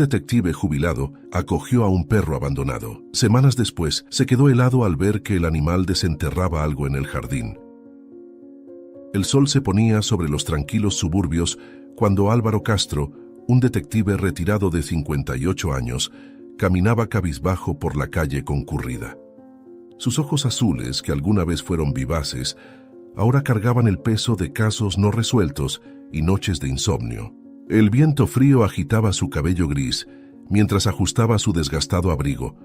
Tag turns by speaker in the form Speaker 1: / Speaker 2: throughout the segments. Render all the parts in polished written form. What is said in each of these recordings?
Speaker 1: detective jubilado acogió a un perro abandonado. Semanas después, se quedó helado al ver que el animal desenterraba algo en el jardín. El sol se ponía sobre los tranquilos suburbios cuando Álvaro Castro, un detective retirado de 58 años, caminaba cabizbajo por la calle concurrida. Sus ojos azules, que alguna vez fueron vivaces, ahora cargaban el peso de casos no resueltos y noches de insomnio. El viento frío agitaba su cabello gris mientras ajustaba su desgastado abrigo,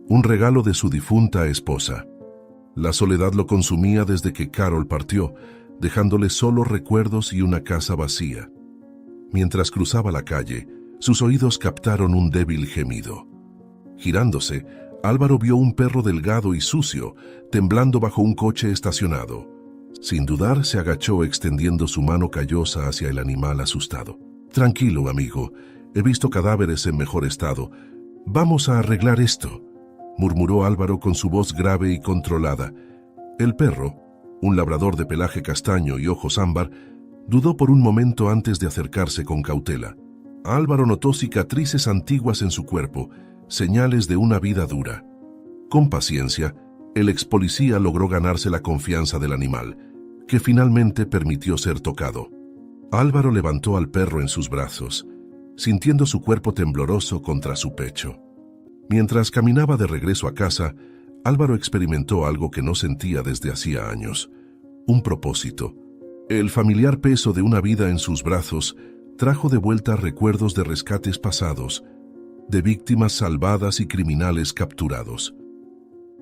Speaker 1: un regalo de su difunta esposa. La soledad lo consumía desde que Carol partió, dejándole solo recuerdos y una casa vacía. Mientras cruzaba la calle, sus oídos captaron un débil gemido. Girándose, Álvaro vio un perro delgado y sucio, temblando bajo un coche estacionado. Sin dudar, se agachó extendiendo su mano callosa hacia el animal asustado. «Tranquilo, amigo. He visto cadáveres en mejor estado. Vamos a arreglar esto», murmuró Álvaro con su voz grave y controlada. El perro, un labrador de pelaje castaño y ojos ámbar, dudó por un momento antes de acercarse con cautela. Álvaro notó cicatrices antiguas en su cuerpo, señales de una vida dura. Con paciencia, el ex policía logró ganarse la confianza del animal, que finalmente permitió ser tocado. Álvaro levantó al perro en sus brazos, sintiendo su cuerpo tembloroso contra su pecho. Mientras caminaba de regreso a casa, Álvaro experimentó algo que no sentía desde hacía años: un propósito. El familiar peso de una vida en sus brazos trajo de vuelta recuerdos de rescates pasados, de víctimas salvadas y criminales capturados.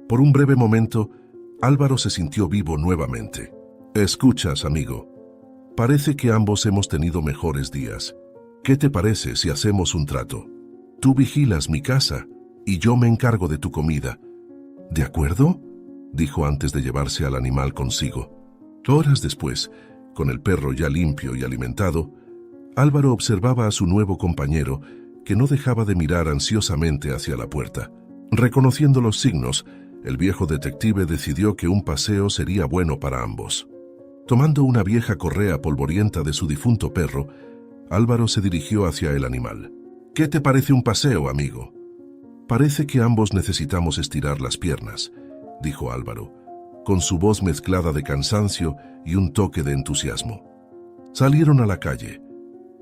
Speaker 1: Por un breve momento, Álvaro se sintió vivo nuevamente. «Escuchas, amigo. Parece que ambos hemos tenido mejores días. ¿Qué te parece si hacemos un trato? Tú vigilas mi casa y yo me encargo de tu comida». «¿De acuerdo?», dijo antes de llevarse al animal consigo. Horas después, con el perro ya limpio y alimentado, Álvaro observaba a su nuevo compañero, que no dejaba de mirar ansiosamente hacia la puerta. Reconociendo los signos, el viejo detective decidió que un paseo sería bueno para ambos. Tomando una vieja correa polvorienta de su difunto perro, Álvaro se dirigió hacia el animal. «¿Qué te parece un paseo, amigo?» «Parece que ambos necesitamos estirar las piernas», dijo Álvaro, con su voz mezclada de cansancio y un toque de entusiasmo. Salieron a la calle,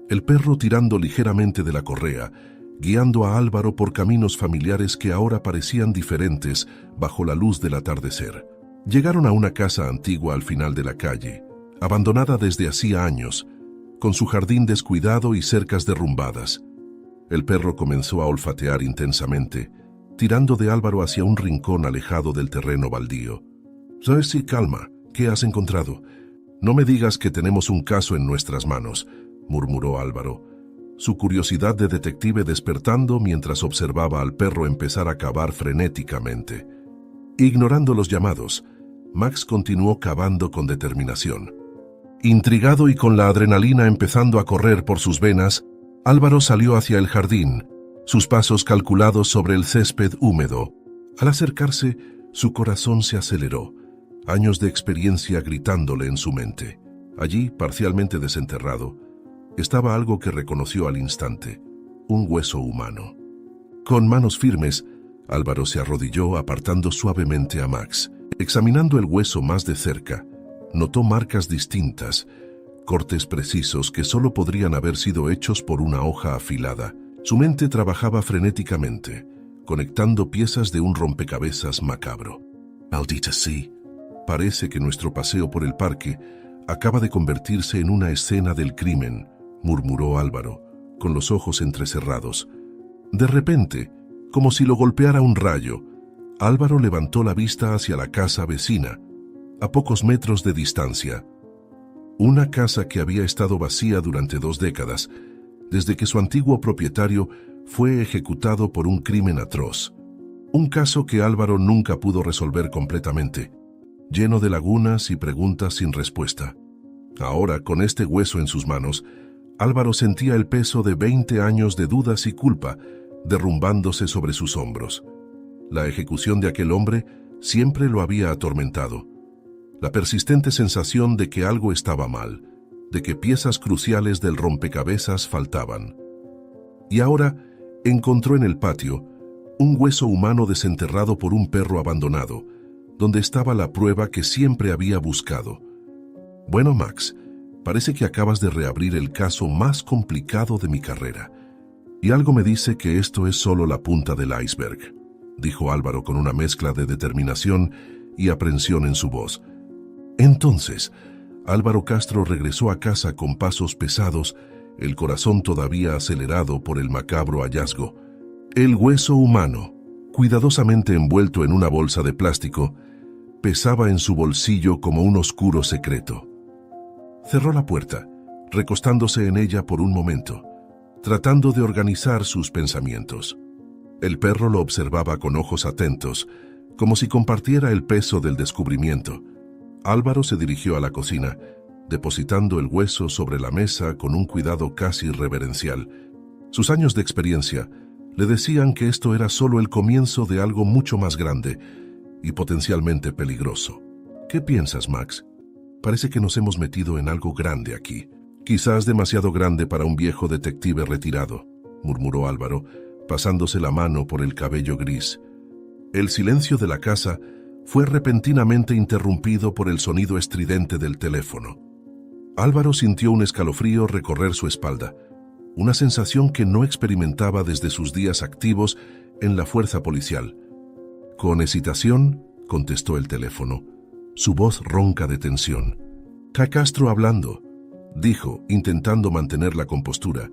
Speaker 1: el perro tirando ligeramente de la correa, guiando a Álvaro por caminos familiares que ahora parecían diferentes bajo la luz del atardecer. Llegaron a una casa antigua al final de la calle, abandonada desde hacía años, con su jardín descuidado y cercas derrumbadas. El perro comenzó a olfatear intensamente, tirando de Álvaro hacia un rincón alejado del terreno baldío. «Sí, calma. ¿Qué has encontrado? No me digas que tenemos un caso en nuestras manos», murmuró Álvaro, su curiosidad de detective despertando mientras observaba al perro empezar a cavar frenéticamente. Ignorando los llamados, Max continuó cavando con determinación. Intrigado y con la adrenalina empezando a correr por sus venas, Álvaro salió hacia el jardín, sus pasos calculados sobre el césped húmedo. Al acercarse, su corazón se aceleró, años de experiencia gritándole en su mente. Allí, parcialmente desenterrado, estaba algo que reconoció al instante: un hueso humano. Con manos firmes, Álvaro se arrodilló apartando suavemente a Max. Examinando el hueso más de cerca, notó marcas distintas, cortes precisos que solo podrían haber sido hechos por una hoja afilada. Su mente trabajaba frenéticamente, conectando piezas de un rompecabezas macabro. «Maldita sí, parece que nuestro paseo por el parque acaba de convertirse en una escena del crimen», murmuró Álvaro, con los ojos entrecerrados. De repente, como si lo golpeara un rayo, Álvaro levantó la vista hacia la casa vecina, a pocos metros de distancia. Una casa que había estado vacía durante 2 décadas, desde que su antiguo propietario fue ejecutado por un crimen atroz. Un caso que Álvaro nunca pudo resolver completamente, lleno de lagunas y preguntas sin respuesta. Ahora, con este hueso en sus manos, Álvaro sentía el peso de 20 años de dudas y culpa derrumbándose sobre sus hombros. La ejecución de aquel hombre siempre lo había atormentado. La persistente sensación de que algo estaba mal, de que piezas cruciales del rompecabezas faltaban. Y ahora, encontró en el patio un hueso humano desenterrado por un perro abandonado, donde estaba la prueba que siempre había buscado. Bueno, Max, parece que acabas de reabrir el caso más complicado de mi carrera. Y algo me dice que esto es solo la punta del iceberg, dijo Álvaro con una mezcla de determinación y aprensión en su voz. Entonces, Álvaro Castro regresó a casa con pasos pesados, el corazón todavía acelerado por el macabro hallazgo. El hueso humano, cuidadosamente envuelto en una bolsa de plástico, pesaba en su bolsillo como un oscuro secreto. Cerró la puerta, recostándose en ella por un momento, tratando de organizar sus pensamientos. El perro lo observaba con ojos atentos, como si compartiera el peso del descubrimiento. Álvaro se dirigió a la cocina, depositando el hueso sobre la mesa con un cuidado casi reverencial. Sus años de experiencia le decían que esto era solo el comienzo de algo mucho más grande y potencialmente peligroso. ¿Qué piensas, Max? Parece que nos hemos metido en algo grande aquí. Quizás demasiado grande para un viejo detective retirado, murmuró Álvaro, pasándose la mano por el cabello gris. El silencio de la casa fue repentinamente interrumpido por el sonido estridente del teléfono. Álvaro sintió un escalofrío recorrer su espalda, una sensación que no experimentaba desde sus días activos en la fuerza policial. Con hesitación, contestó el teléfono, su voz ronca de tensión. Castro hablando, dijo, intentando mantener la compostura.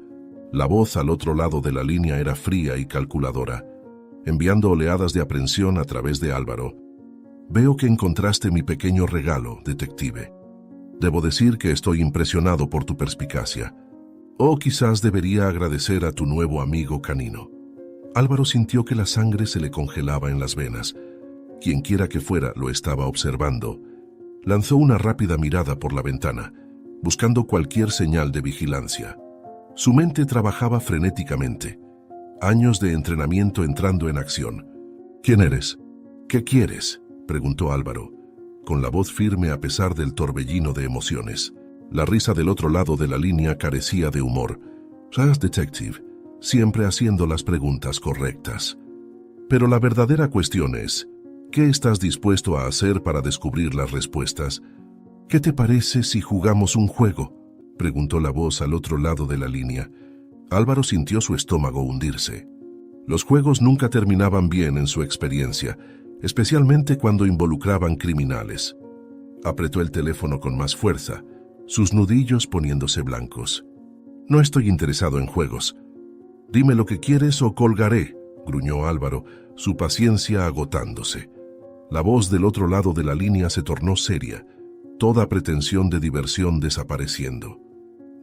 Speaker 1: La voz al otro lado de la línea era fría y calculadora, enviando oleadas de aprensión a través de Álvaro. Veo que encontraste mi pequeño regalo, detective. Debo decir que estoy impresionado por tu perspicacia. O quizás debería agradecer a tu nuevo amigo canino. Álvaro sintió que la sangre se le congelaba en las venas. Quienquiera que fuera lo estaba observando. Lanzó una rápida mirada por la ventana, buscando cualquier señal de vigilancia. Su mente trabajaba frenéticamente. Años de entrenamiento entrando en acción. ¿Quién eres? ¿Qué quieres?, preguntó Álvaro, con la voz firme a pesar del torbellino de emociones. La risa del otro lado de la línea carecía de humor. «Ras Detective, siempre haciendo las preguntas correctas. Pero la verdadera cuestión es, ¿qué estás dispuesto a hacer para descubrir las respuestas? ¿Qué te parece si jugamos un juego?», preguntó la voz al otro lado de la línea. Álvaro sintió su estómago hundirse. Los juegos nunca terminaban bien en su experiencia, especialmente cuando involucraban criminales. Apretó el teléfono con más fuerza, sus nudillos poniéndose blancos. «No estoy interesado en juegos. Dime lo que quieres o colgaré», gruñó Álvaro, su paciencia agotándose. La voz del otro lado de la línea se tornó seria, toda pretensión de diversión desapareciendo.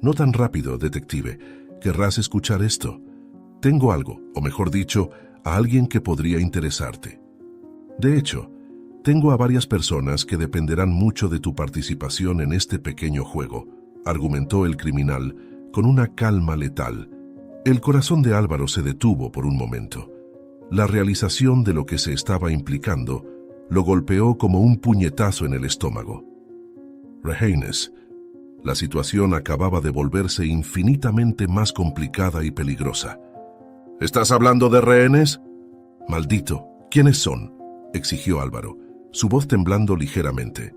Speaker 1: «No tan rápido, detective. ¿Querrás escuchar esto? Tengo algo, o mejor dicho, a alguien que podría interesarte. De hecho, tengo a varias personas que dependerán mucho de tu participación en este pequeño juego», argumentó el criminal con una calma letal. El corazón de Álvaro se detuvo por un momento. La realización de lo que se estaba implicando lo golpeó como un puñetazo en el estómago. «Rehenes». La situación acababa de volverse infinitamente más complicada y peligrosa. «¿Estás hablando de rehenes?» «Maldito, ¿quiénes son?», exigió Álvaro, su voz temblando ligeramente.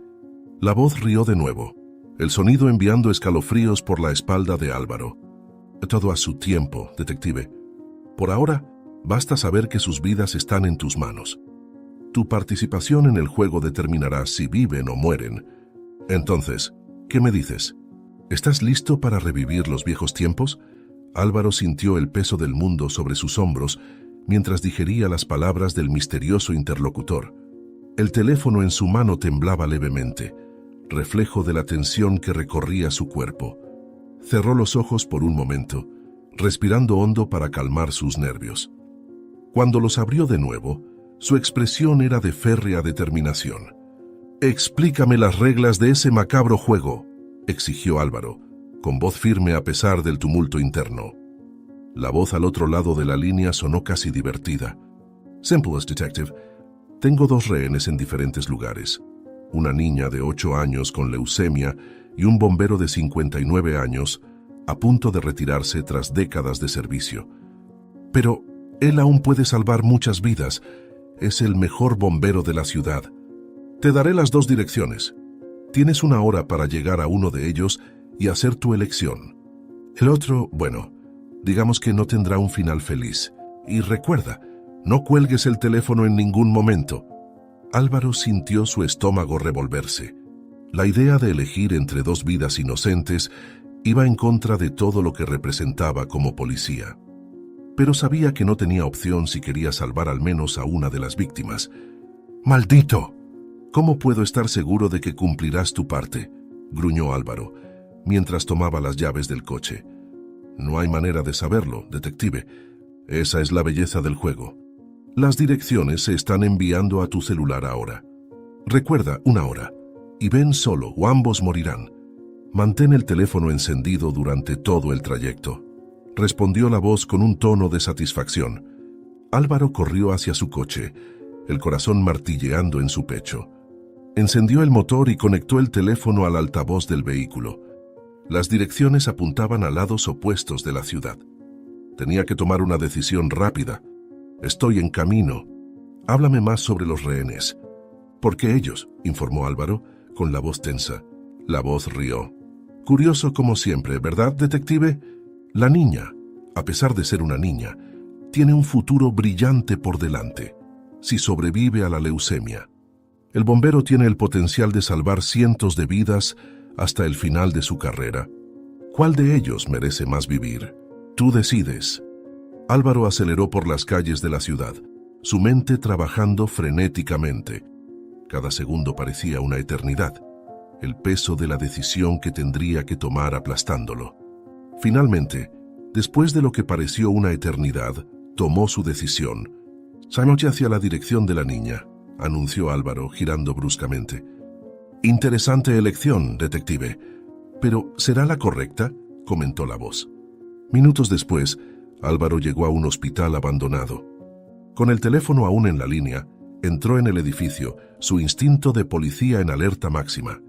Speaker 1: La voz rió de nuevo, el sonido enviando escalofríos por la espalda de Álvaro. «Todo a su tiempo, detective. Por ahora, basta saber que sus vidas están en tus manos. Tu participación en el juego determinará si viven o mueren. Entonces, ¿qué me dices? ¿Estás listo para revivir los viejos tiempos?» Álvaro sintió el peso del mundo sobre sus hombros mientras digería las palabras del misterioso interlocutor. El teléfono en su mano temblaba levemente, reflejo de la tensión que recorría su cuerpo. Cerró los ojos por un momento, respirando hondo para calmar sus nervios. Cuando los abrió de nuevo, su expresión era de férrea determinación. «Explícame las reglas de ese macabro juego», exigió Álvaro, con voz firme a pesar del tumulto interno. La voz al otro lado de la línea sonó casi divertida. «Simple as detective. Tengo 2 rehenes en diferentes lugares. Una niña de 8 años con leucemia y un bombero de 59 años a punto de retirarse tras décadas de servicio. Pero, Él aún puede salvar muchas vidas. Es el mejor bombero de la ciudad. Te daré las 2 direcciones. Tienes 1 hora para llegar a uno de ellos y hacer tu elección. El otro, bueno, digamos que no tendrá un final feliz. Y recuerda, no cuelgues el teléfono en ningún momento. Álvaro sintió su estómago revolverse. La idea de elegir entre 2 vidas inocentes iba en contra de todo lo que representaba como policía. Pero sabía que no tenía opción si quería salvar al menos a una de las víctimas. ¡Maldito! ¿Cómo puedo estar seguro de que cumplirás tu parte?, gruñó Álvaro, mientras tomaba las llaves del coche. No hay manera de saberlo, detective. Esa es la belleza del juego. Las direcciones se están enviando a tu celular ahora. Recuerda, 1 hora. Y ven solo o ambos morirán. Mantén el teléfono encendido durante todo el trayecto. Respondió la voz con un tono de satisfacción. Álvaro corrió hacia su coche, el corazón martilleando en su pecho. Encendió el motor y conectó el teléfono al altavoz del vehículo. Las direcciones apuntaban a lados opuestos de la ciudad. Tenía que tomar una decisión rápida. Estoy en camino. Háblame más sobre los rehenes. Porque ellos, informó Álvaro, con la voz tensa. La voz rió. Curioso como siempre, ¿verdad, detective? La niña, a pesar de ser una niña, tiene un futuro brillante por delante, si sobrevive a la leucemia. El bombero tiene el potencial de salvar cientos de vidas hasta el final de su carrera. ¿Cuál de ellos merece más vivir? Tú decides. Álvaro aceleró por las calles de la ciudad, su mente trabajando frenéticamente. Cada segundo parecía una eternidad, el peso de la decisión que tendría que tomar aplastándolo. Finalmente, después de lo que pareció una eternidad, tomó su decisión. «Sámoche hacia la dirección de la niña», anunció Álvaro, girando bruscamente. «Interesante elección, detective. Pero, ¿será la correcta?», comentó la voz. Minutos después, Álvaro llegó a un hospital abandonado. Con el teléfono aún en la línea, entró en el edificio, su instinto de policía en alerta máxima.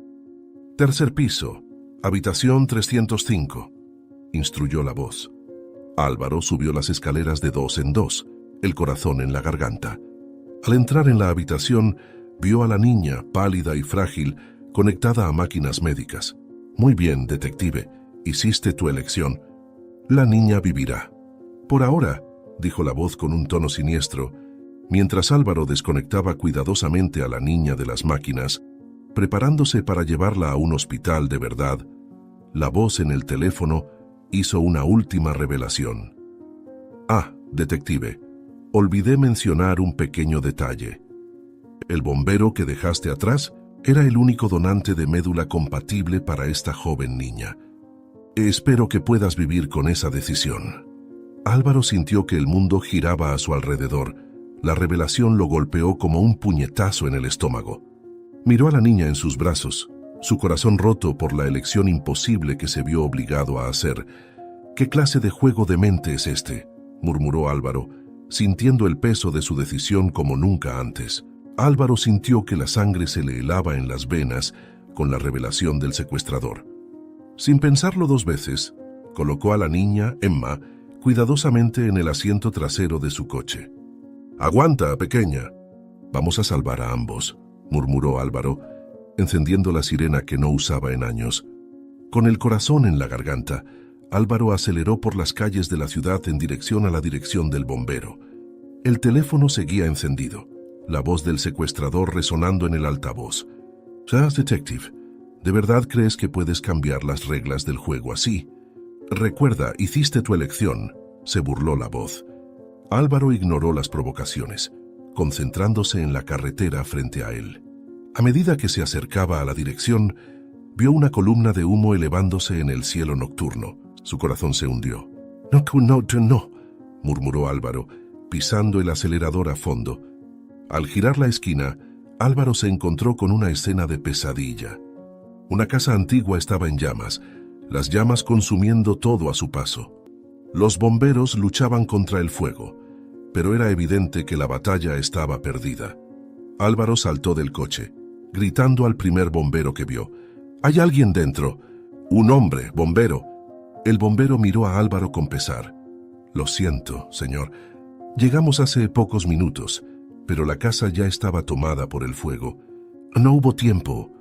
Speaker 1: «Tercer piso, habitación 305», instruyó la voz. Álvaro subió las escaleras de 2 en 2, el corazón en la garganta. Al entrar en la habitación, vio a la niña, pálida y frágil, conectada a máquinas médicas. «Muy bien, detective, hiciste tu elección. La niña vivirá». «Por ahora», dijo la voz con un tono siniestro, mientras Álvaro desconectaba cuidadosamente a la niña de las máquinas, preparándose para llevarla a un hospital de verdad. La voz en el teléfono hizo una última revelación. «Ah, detective, olvidé mencionar un pequeño detalle. El bombero que dejaste atrás era el único donante de médula compatible para esta joven niña. Espero que puedas vivir con esa decisión». Álvaro sintió que el mundo giraba a su alrededor. La revelación lo golpeó como un puñetazo en el estómago. Miró a la niña en sus brazos, su corazón roto por la elección imposible que se vio obligado a hacer. «¿Qué clase de juego de mente es este?», murmuró Álvaro, sintiendo el peso de su decisión como nunca antes. Álvaro sintió que la sangre se le helaba en las venas con la revelación del secuestrador. Sin pensarlo 2 veces, colocó a la niña, Emma, cuidadosamente en el asiento trasero de su coche. «Aguanta, pequeña. Vamos a salvar a ambos», murmuró Álvaro, encendiendo la sirena que no usaba en años. Con el corazón en la garganta, Álvaro aceleró por las calles de la ciudad en dirección a la dirección del bombero. El teléfono seguía encendido, la voz del secuestrador resonando en el altavoz. «Charles Detective, ¿de verdad crees que puedes cambiar las reglas del juego así? Recuerda, hiciste tu elección», se burló la voz. Álvaro ignoró las provocaciones, concentrándose en la carretera frente a él. A medida que se acercaba a la dirección, vio una columna de humo elevándose en el cielo nocturno. Su corazón se hundió. No, murmuró Álvaro, pisando el acelerador a fondo. Al girar la esquina, Álvaro se encontró con una escena de pesadilla. Una casa antigua estaba en llamas, las llamas consumiendo todo a su paso. Los bomberos luchaban contra el fuego, pero era evidente que la batalla estaba perdida. Álvaro saltó del coche, gritando al primer bombero que vio. «¡Hay alguien dentro! ¡Un hombre, bombero!». El bombero miró a Álvaro con pesar. «Lo siento, señor. Llegamos hace pocos minutos, pero la casa ya estaba tomada por el fuego. No hubo tiempo.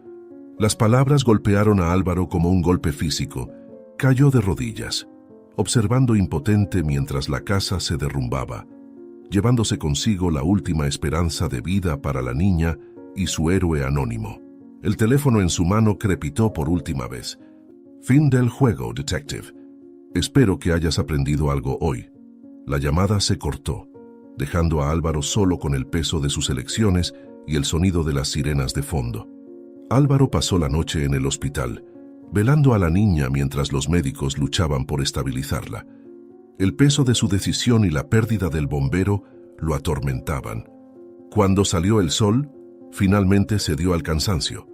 Speaker 1: Las palabras golpearon a Álvaro como un golpe físico. Cayó de rodillas, observando impotente mientras la casa se derrumbaba, llevándose consigo la última esperanza de vida para la niña y su héroe anónimo. El teléfono en su mano crepitó por última vez. Fin del juego, detective. Espero que hayas aprendido algo hoy. La llamada se cortó, dejando a Álvaro solo con el peso de sus elecciones y el sonido de las sirenas de fondo. Álvaro pasó la noche en el hospital, velando a la niña mientras los médicos luchaban por estabilizarla. El peso de su decisión y la pérdida del bombero lo atormentaban. Cuando salió el sol, finalmente cedió al cansancio,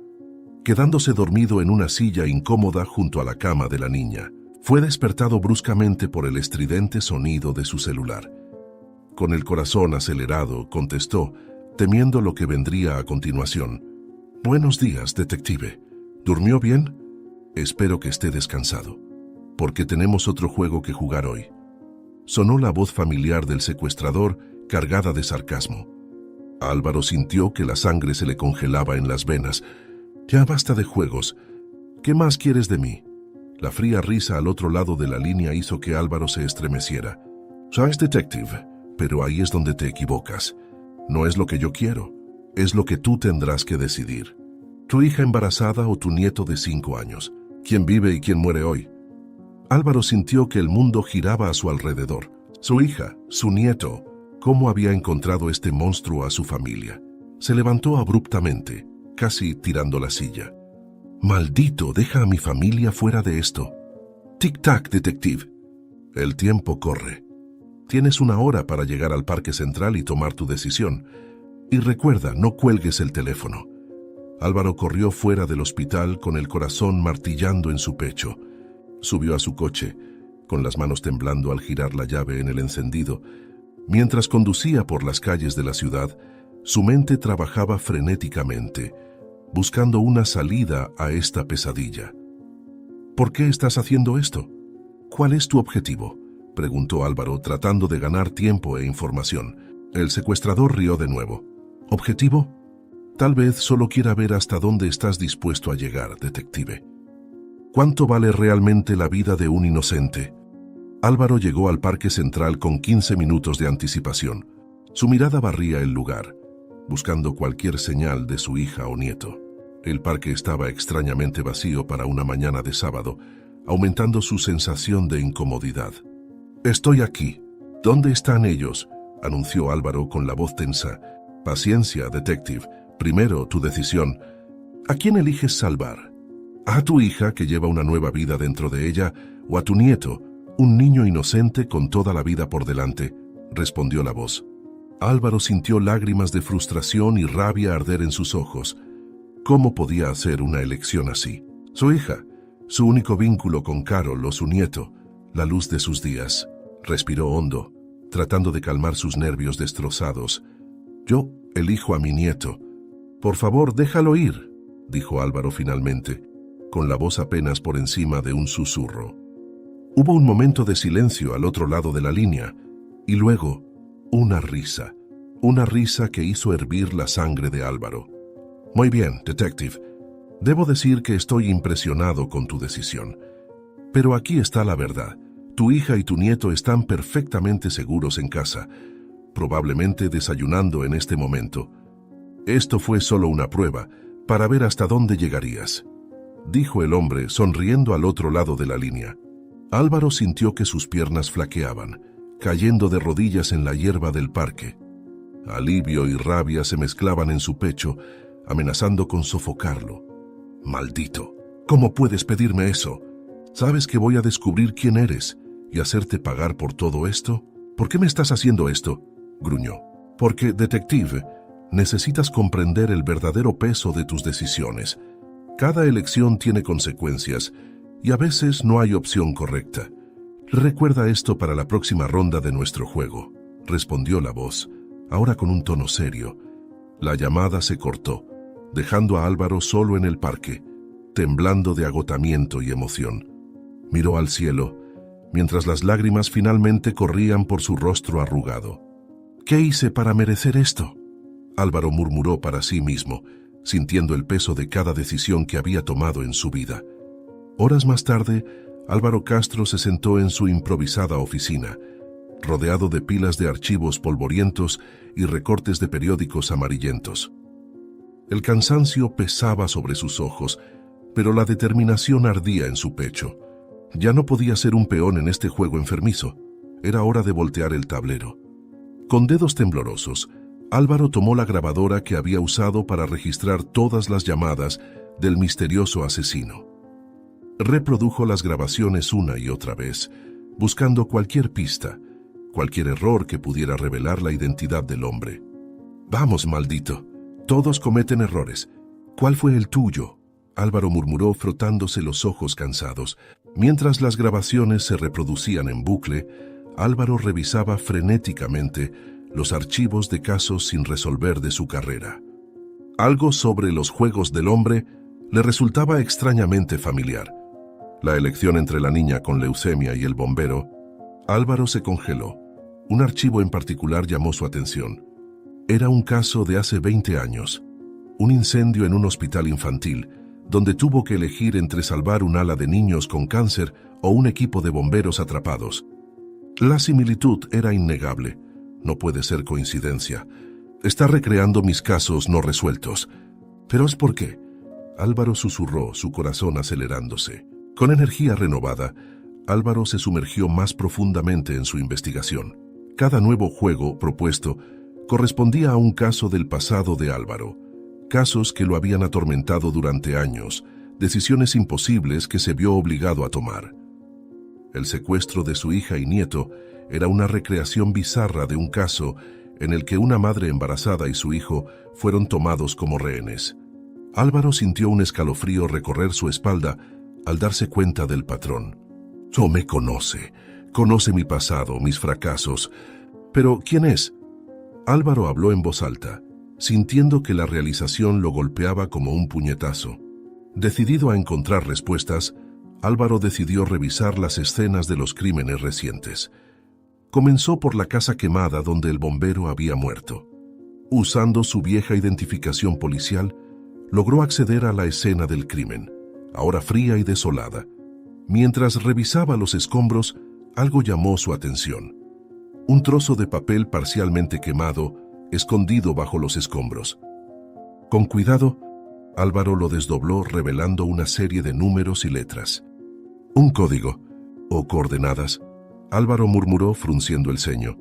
Speaker 1: quedándose dormido en una silla incómoda junto a la cama de la niña. Fue despertado bruscamente por el estridente sonido de su celular. Con el corazón acelerado, contestó, temiendo lo que vendría a continuación. Buenos días, detective. ¿Durmió bien? Espero que esté descansado, porque tenemos otro juego que jugar hoy. Sonó la voz familiar del secuestrador, cargada de sarcasmo. Álvaro sintió que la sangre se le congelaba en las venas. Ya basta de juegos. ¿Qué más quieres de mí? La fría risa al otro lado de la línea hizo que Álvaro se estremeciera. Sabes, detective, pero ahí es donde te equivocas. No es lo que yo quiero, es lo que tú tendrás que decidir. Tu hija embarazada o tu nieto de 5 años. ¿Quién vive y quién muere hoy? Álvaro sintió que el mundo giraba a su alrededor. Su hija, su nieto. ¿Cómo había encontrado este monstruo a su familia? Se levantó abruptamente, casi tirando la silla. Maldito, deja a mi familia fuera de esto. Tic-tac, detective. El tiempo corre. Tienes 1 hora para llegar al Parque Central y tomar tu decisión. Y recuerda, no cuelgues el teléfono. Álvaro corrió fuera del hospital con el corazón martillando en su pecho. Subió a su coche, con las manos temblando al girar la llave en el encendido. Mientras conducía por las calles de la ciudad, su mente trabajaba frenéticamente, buscando una salida a esta pesadilla. ¿Por qué estás haciendo esto? ¿Cuál es tu objetivo?, preguntó Álvaro, tratando de ganar tiempo e información. El secuestrador rió de nuevo. ¿Objetivo? Tal vez solo quiera ver hasta dónde estás dispuesto a llegar, detective. ¿Cuánto vale realmente la vida de un inocente? Álvaro llegó al Parque Central con 15 minutos de anticipación. Su mirada barría el lugar, buscando cualquier señal de su hija o nieto. El parque estaba extrañamente vacío para una mañana de sábado, aumentando su sensación de incomodidad. «Estoy aquí. ¿Dónde están ellos?», anunció Álvaro con la voz tensa. «Paciencia, detective. Primero, tu decisión. ¿A quién eliges salvar? ¿A tu hija, que lleva una nueva vida dentro de ella, o a tu nieto, un niño inocente con toda la vida por delante?», respondió la voz. Álvaro sintió lágrimas de frustración y rabia arder en sus ojos. ¿Cómo podía hacer una elección así? Su hija, su único vínculo con Carol o su nieto, la luz de sus días. Respiró hondo, tratando de calmar sus nervios destrozados. «Yo elijo a mi nieto. Por favor, déjalo ir», dijo Álvaro finalmente, con la voz apenas por encima de un susurro. Hubo un momento de silencio al otro lado de la línea, y luego una risa que hizo hervir la sangre de Álvaro. «Muy bien, detective. Debo decir que estoy impresionado con tu decisión. Pero aquí está la verdad. Tu hija y tu nieto están perfectamente seguros en casa, probablemente desayunando en este momento. Esto fue solo una prueba, para ver hasta dónde llegarías», dijo el hombre, sonriendo al otro lado de la línea. Álvaro sintió que sus piernas flaqueaban, cayendo de rodillas en la hierba del parque. Alivio y rabia se mezclaban en su pecho, amenazando con sofocarlo. «Maldito, ¿cómo puedes pedirme eso? ¿Sabes que voy a descubrir quién eres y hacerte pagar por todo esto? ¿Por qué me estás haciendo esto?», gruñó. «Porque, detective, necesitas comprender el verdadero peso de tus decisiones. Cada elección tiene consecuencias y a veces no hay opción correcta. Recuerda esto para la próxima ronda de nuestro juego», respondió la voz, ahora con un tono serio. La llamada se cortó, dejando a Álvaro solo en el parque, temblando de agotamiento y emoción. Miró al cielo, mientras las lágrimas finalmente corrían por su rostro arrugado. ¿Qué hice para merecer esto? Álvaro murmuró para sí mismo, sintiendo el peso de cada decisión que había tomado en su vida. Horas más tarde, Álvaro Castro se sentó en su improvisada oficina, rodeado de pilas de archivos polvorientos y recortes de periódicos amarillentos. El cansancio pesaba sobre sus ojos, pero la determinación ardía en su pecho. Ya no podía ser un peón en este juego enfermizo. Era hora de voltear el tablero. Con dedos temblorosos, Álvaro tomó la grabadora que había usado para registrar todas las llamadas del misterioso asesino. Reprodujo las grabaciones una y otra vez, buscando cualquier pista, cualquier error que pudiera revelar la identidad del hombre. «Vamos, maldito. Todos cometen errores. ¿Cuál fue el tuyo?», Álvaro murmuró frotándose los ojos cansados. Mientras las grabaciones se reproducían en bucle, Álvaro revisaba frenéticamente los archivos de casos sin resolver de su carrera. Algo sobre los juegos del hombre le resultaba extrañamente familiar. La elección entre la niña con leucemia y el bombero. Álvaro se congeló. Un archivo en particular llamó su atención. Era un caso de hace 20 años. Un incendio en un hospital infantil, donde tuvo que elegir entre salvar un ala de niños con cáncer o un equipo de bomberos atrapados. La similitud era innegable. No puede ser coincidencia. Está recreando mis casos no resueltos. ¿Pero es por qué? Álvaro susurró, su corazón acelerándose. Con energía renovada, Álvaro se sumergió más profundamente en su investigación. Cada nuevo juego propuesto correspondía a un caso del pasado de Álvaro. Casos que lo habían atormentado durante años, decisiones imposibles que se vio obligado a tomar. El secuestro de su hija y nieto era una recreación bizarra de un caso en el que una madre embarazada y su hijo fueron tomados como rehenes. Álvaro sintió un escalofrío recorrer su espalda al darse cuenta del patrón. «No me conoce mi pasado, mis fracasos. Pero, ¿quién es?». Álvaro habló en voz alta, sintiendo que la realización lo golpeaba como un puñetazo. Decidido a encontrar respuestas, Álvaro decidió revisar las escenas de los crímenes recientes. Comenzó por la casa quemada donde el bombero había muerto. Usando su vieja identificación policial, logró acceder a la escena del crimen, ahora fría y desolada. Mientras revisaba los escombros, algo llamó su atención. Un trozo de papel parcialmente quemado, escondido bajo los escombros. Con cuidado, Álvaro lo desdobló revelando una serie de números y letras. «Un código, o coordenadas», Álvaro murmuró frunciendo el ceño.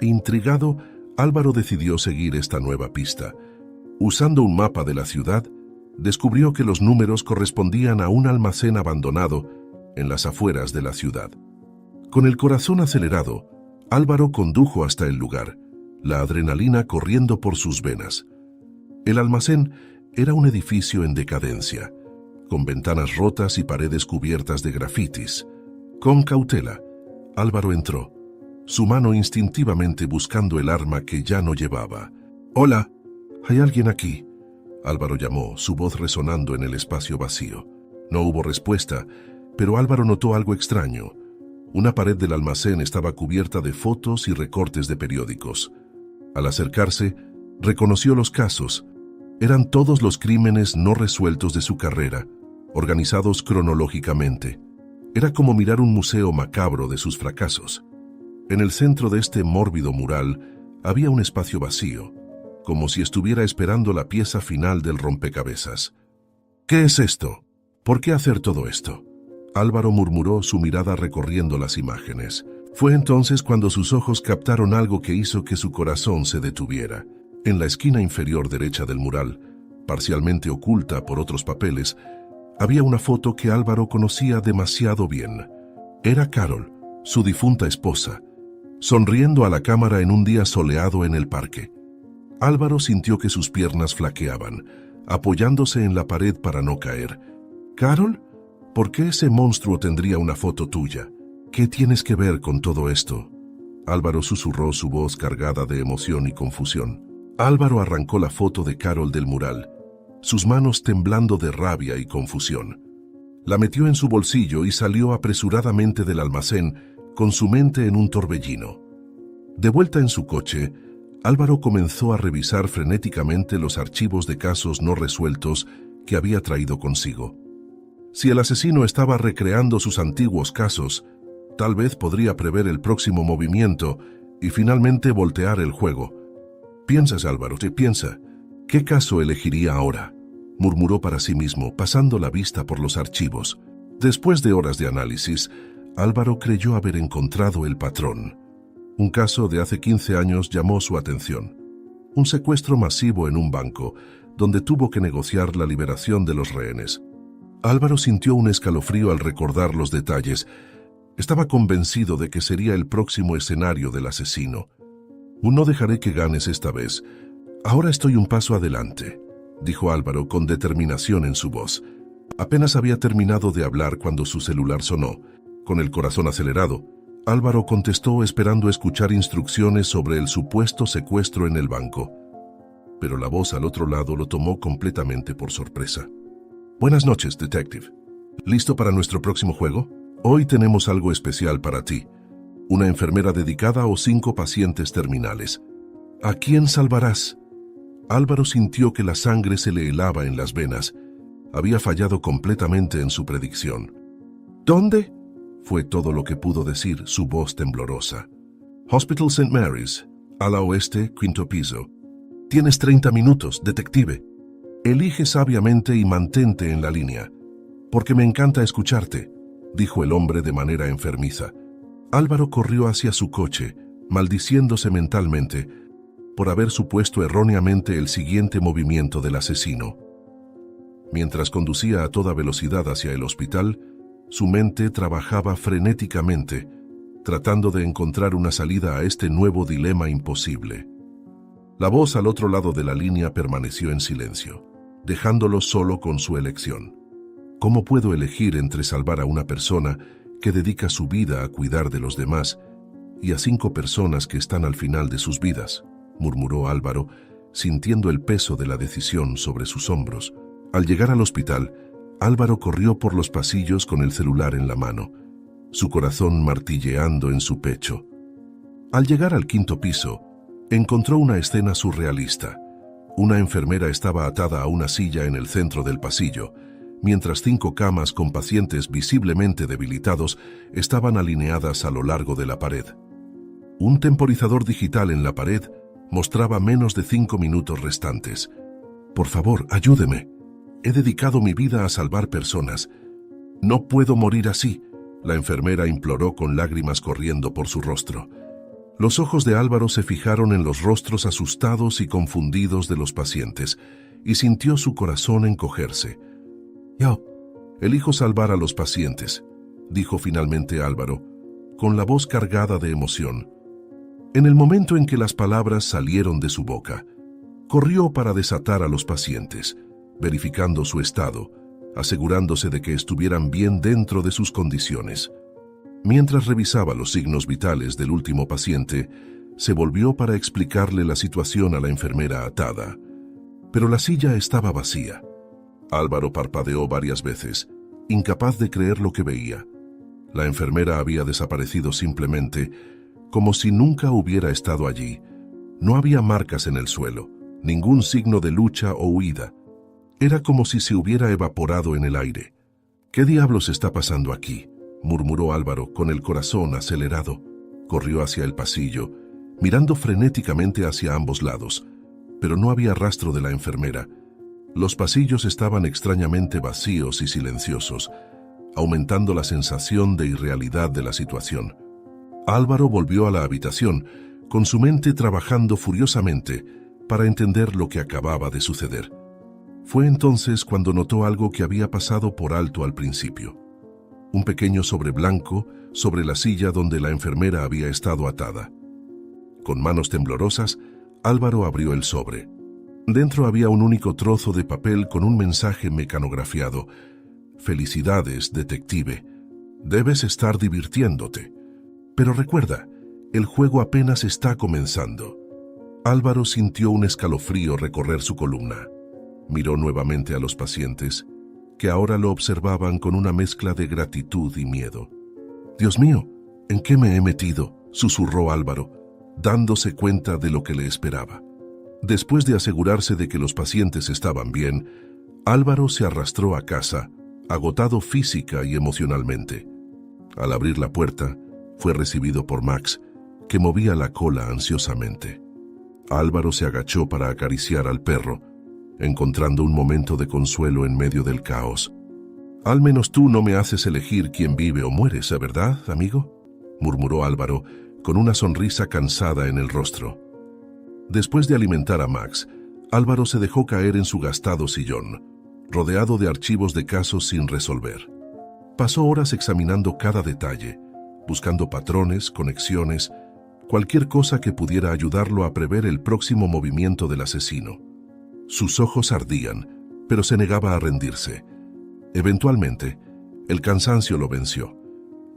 Speaker 1: Intrigado, Álvaro decidió seguir esta nueva pista. Usando un mapa de la ciudad, descubrió que los números correspondían a un almacén abandonado en las afueras de la ciudad. Con el corazón acelerado, Álvaro condujo hasta el lugar, la adrenalina corriendo por sus venas. El almacén era un edificio en decadencia, con ventanas rotas y paredes cubiertas de grafitis. Con cautela, Álvaro entró, su mano instintivamente buscando el arma que ya no llevaba. «Hola, ¿hay alguien aquí?», Álvaro llamó, su voz resonando en el espacio vacío. No hubo respuesta, pero Álvaro notó algo extraño. Una pared del almacén estaba cubierta de fotos y recortes de periódicos. Al acercarse, reconoció los casos. Eran todos los crímenes no resueltos de su carrera, organizados cronológicamente. Era como mirar un museo macabro de sus fracasos. En el centro de este mórbido mural había un espacio vacío, como si estuviera esperando la pieza final del rompecabezas. «¿Qué es esto? ¿Por qué hacer todo esto?», Álvaro murmuró, su mirada recorriendo las imágenes. Fue entonces cuando sus ojos captaron algo que hizo que su corazón se detuviera. En la esquina inferior derecha del mural, parcialmente oculta por otros papeles, había una foto que Álvaro conocía demasiado bien. Era Carol, su difunta esposa, sonriendo a la cámara en un día soleado en el parque. Álvaro sintió que sus piernas flaqueaban, apoyándose en la pared para no caer. «¿Carol? ¿Por qué ese monstruo tendría una foto tuya? ¿Qué tienes que ver con todo esto?», Álvaro susurró, su voz cargada de emoción y confusión. Álvaro arrancó la foto de Carol del mural, sus manos temblando de rabia y confusión. La metió en su bolsillo y salió apresuradamente del almacén con su mente en un torbellino. De vuelta en su coche, Álvaro comenzó a revisar frenéticamente los archivos de casos no resueltos que había traído consigo. Si el asesino estaba recreando sus antiguos casos, tal vez podría prever el próximo movimiento y finalmente voltear el juego. «Piensas, Álvaro, piensa. ¿Qué caso elegiría ahora?», murmuró para sí mismo, pasando la vista por los archivos. Después de horas de análisis, Álvaro creyó haber encontrado el patrón. Un caso de hace 15 años llamó su atención. Un secuestro masivo en un banco, donde tuvo que negociar la liberación de los rehenes. Álvaro sintió un escalofrío al recordar los detalles. Estaba convencido de que sería el próximo escenario del asesino. «No dejaré que ganes esta vez. Ahora estoy un paso adelante», dijo Álvaro con determinación en su voz. Apenas había terminado de hablar cuando su celular sonó. Con el corazón acelerado, Álvaro contestó esperando escuchar instrucciones sobre el supuesto secuestro en el banco. Pero la voz al otro lado lo tomó completamente por sorpresa. «Buenas noches, detective. ¿Listo para nuestro próximo juego? Hoy tenemos algo especial para ti. Una enfermera dedicada o 5 pacientes terminales. ¿A quién salvarás?». Álvaro sintió que la sangre se le helaba en las venas. Había fallado completamente en su predicción. «¿Dónde?», fue todo lo que pudo decir, su voz temblorosa. «Hospital St. Mary's, ala oeste, 5º piso. Tienes 30 minutos, detective. Elige sabiamente y mantente en la línea, porque me encanta escucharte», dijo el hombre de manera enfermiza. Álvaro corrió hacia su coche, maldiciéndose mentalmente por haber supuesto erróneamente el siguiente movimiento del asesino. Mientras conducía a toda velocidad hacia el hospital, su mente trabajaba frenéticamente, tratando de encontrar una salida a este nuevo dilema imposible. La voz al otro lado de la línea permaneció en silencio, dejándolo solo con su elección. «¿Cómo puedo elegir entre salvar a una persona que dedica su vida a cuidar de los demás y a 5 personas que están al final de sus vidas?», murmuró Álvaro, sintiendo el peso de la decisión sobre sus hombros. Al llegar al hospital, Álvaro corrió por los pasillos con el celular en la mano, su corazón martilleando en su pecho. Al llegar al 5º piso, encontró una escena surrealista. Una enfermera estaba atada a una silla en el centro del pasillo, mientras 5 camas con pacientes visiblemente debilitados estaban alineadas a lo largo de la pared. Un temporizador digital en la pared mostraba menos de 5 minutos restantes. «Por favor, ayúdeme. He dedicado mi vida a salvar personas. No puedo morir así», la enfermera imploró con lágrimas corriendo por su rostro. Los ojos de Álvaro se fijaron en los rostros asustados y confundidos de los pacientes, y sintió su corazón encogerse. «Yo elijo salvar a los pacientes», dijo finalmente Álvaro, con la voz cargada de emoción. En el momento en que las palabras salieron de su boca, corrió para desatar a los pacientes, verificando su estado, asegurándose de que estuvieran bien dentro de sus condiciones. Mientras revisaba los signos vitales del último paciente, se volvió para explicarle la situación a la enfermera atada. Pero la silla estaba vacía. Álvaro parpadeó varias veces, incapaz de creer lo que veía. La enfermera había desaparecido simplemente, como si nunca hubiera estado allí. No había marcas en el suelo, ningún signo de lucha o huida. Era como si se hubiera evaporado en el aire. «¿Qué diablos está pasando aquí?», murmuró Álvaro con el corazón acelerado. Corrió hacia el pasillo, mirando frenéticamente hacia ambos lados, pero no había rastro de la enfermera. Los pasillos estaban extrañamente vacíos y silenciosos, aumentando la sensación de irrealidad de la situación. Álvaro volvió a la habitación, con su mente trabajando furiosamente para entender lo que acababa de suceder. Fue entonces cuando notó algo que había pasado por alto al principio. Un pequeño sobre blanco sobre la silla donde la enfermera había estado atada. Con manos temblorosas, Álvaro abrió el sobre. Dentro había un único trozo de papel con un mensaje mecanografiado. «Felicidades, detective. Debes estar divirtiéndote. Pero recuerda, el juego apenas está comenzando». Álvaro sintió un escalofrío recorrer su columna. Miró nuevamente a los pacientes, que ahora lo observaban con una mezcla de gratitud y miedo. «Dios mío, ¿en qué me he metido?», susurró Álvaro. dándose cuenta de lo que le esperaba. Después de asegurarse de que los pacientes estaban bien, Álvaro se arrastró a casa, agotado física y emocionalmente. Al abrir la puerta, fue recibido por Max, que movía la cola ansiosamente. Álvaro se agachó para acariciar al perro, encontrando un momento de consuelo en medio del caos. «Al menos tú no me haces elegir quién vive o muere, ¿verdad, amigo?», murmuró Álvaro, con una sonrisa cansada en el rostro. Después de alimentar a Max, Álvaro se dejó caer en su gastado sillón, rodeado de archivos de casos sin resolver. Pasó horas examinando cada detalle, buscando patrones, conexiones, cualquier cosa que pudiera ayudarlo a prever el próximo movimiento del asesino. Sus ojos ardían, pero se negaba a rendirse. Eventualmente, el cansancio lo venció,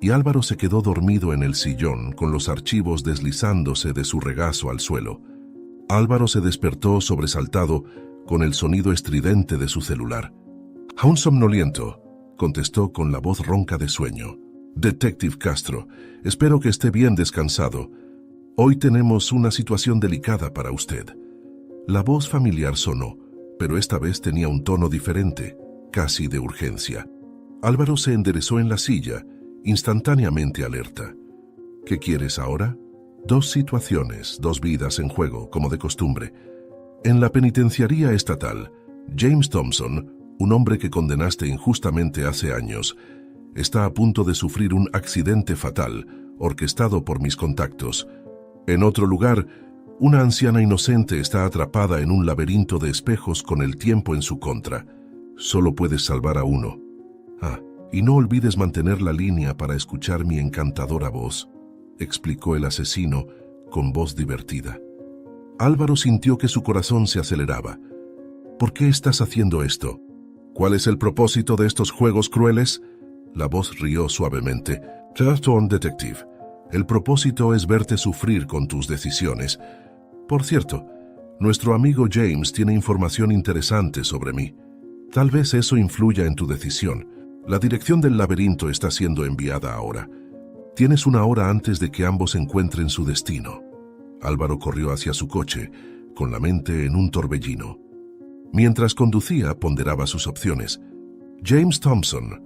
Speaker 1: y Álvaro se quedó dormido en el sillón con los archivos deslizándose de su regazo al suelo. Álvaro se despertó sobresaltado con el sonido estridente de su celular. «Aún somnoliento», contestó con la voz ronca de sueño. «Detective Castro, espero que esté bien descansado. Hoy tenemos una situación delicada para usted». La voz familiar sonó, pero esta vez tenía un tono diferente, casi de urgencia. Álvaro se enderezó en la silla, instantáneamente alerta. «¿Qué quieres ahora?» «Dos situaciones, dos vidas en juego, como de costumbre. En la penitenciaría estatal, James Thompson, un hombre que condenaste injustamente hace años, está a punto de sufrir un accidente fatal, orquestado por mis contactos. En otro lugar, una anciana inocente está atrapada en un laberinto de espejos con el tiempo en su contra. Solo puedes salvar a uno. Y no olvides mantener la línea para escuchar mi encantadora voz», explicó el asesino con voz divertida. Álvaro sintió que su corazón se aceleraba. «¿Por qué estás haciendo esto? ¿Cuál es el propósito de estos juegos crueles?». La voz rió suavemente. «Turton Detective, el propósito es verte sufrir con tus decisiones. Por cierto, nuestro amigo James tiene información interesante sobre mí. Tal vez eso influya en tu decisión. La dirección del laberinto está siendo enviada ahora. Tienes una hora antes de que ambos encuentren su destino». Álvaro corrió hacia su coche, con la mente en un torbellino. Mientras conducía, ponderaba sus opciones. James Thompson,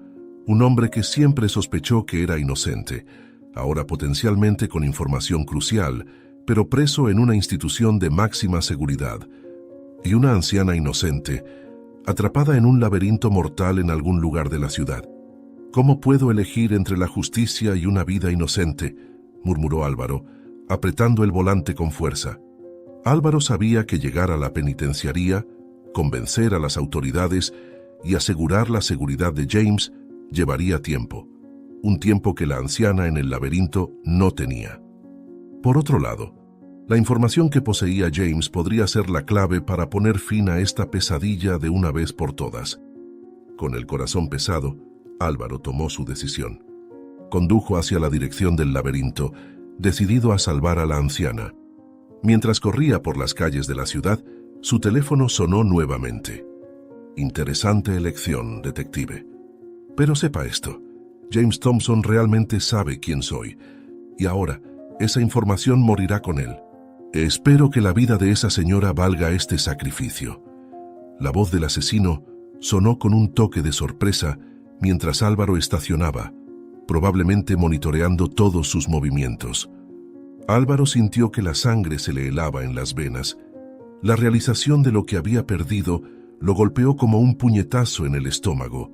Speaker 1: un hombre que siempre sospechó que era inocente, ahora potencialmente con información crucial, pero preso en una institución de máxima seguridad. Y una anciana inocente, atrapada en un laberinto mortal en algún lugar de la ciudad. «¿Cómo puedo elegir entre la justicia y una vida inocente?», murmuró Álvaro, apretando el volante con fuerza. Álvaro sabía que llegar a la penitenciaría, convencer a las autoridades y asegurar la seguridad de James llevaría tiempo, un tiempo que la anciana en el laberinto no tenía. Por otro lado, la información que poseía James podría ser la clave para poner fin a esta pesadilla de una vez por todas. Con el corazón pesado, Álvaro tomó su decisión. Condujo hacia la dirección del laberinto, decidido a salvar a la anciana. Mientras corría por las calles de la ciudad, su teléfono sonó nuevamente. «Interesante elección, detective. Pero sepa esto, James Thompson realmente sabe quién soy, y ahora esa información morirá con él. Espero que la vida de esa señora valga este sacrificio». La voz del asesino sonó con un toque de sorpresa mientras Álvaro estacionaba, probablemente monitoreando todos sus movimientos. Álvaro sintió que la sangre se le helaba en las venas. La realización de lo que había perdido lo golpeó como un puñetazo en el estómago.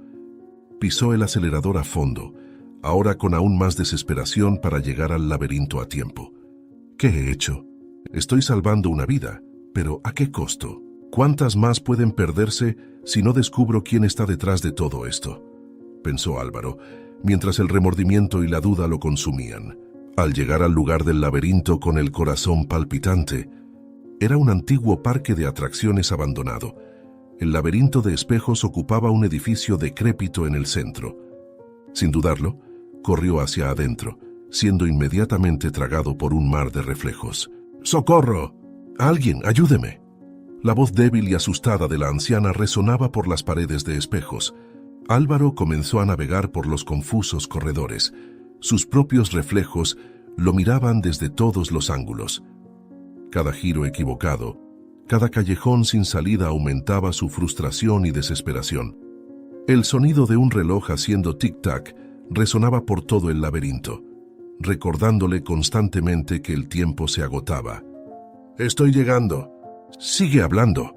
Speaker 1: Pisó el acelerador a fondo, ahora con aún más desesperación para llegar al laberinto a tiempo. ¿Qué he hecho? Estoy salvando una vida, pero ¿a qué costo? ¿Cuántas más pueden perderse si no descubro quién está detrás de todo esto?, pensó Álvaro, mientras el remordimiento y la duda lo consumían. Al llegar al lugar del laberinto con el corazón palpitante, era un antiguo parque de atracciones abandonado. El laberinto de espejos ocupaba un edificio decrépito en el centro. Sin dudarlo, corrió hacia adentro, siendo inmediatamente tragado por un mar de reflejos. ¡Socorro! ¡Alguien, ayúdeme! La voz débil y asustada de la anciana resonaba por las paredes de espejos. Álvaro comenzó a navegar por los confusos corredores. Sus propios reflejos Lo miraban desde todos los ángulos. Cada giro equivocado, cada callejón sin salida aumentaba su frustración y desesperación. El sonido de un reloj haciendo tic-tac resonaba por todo el laberinto, recordándole constantemente que el tiempo se agotaba. «Estoy llegando». «Sigue hablando»,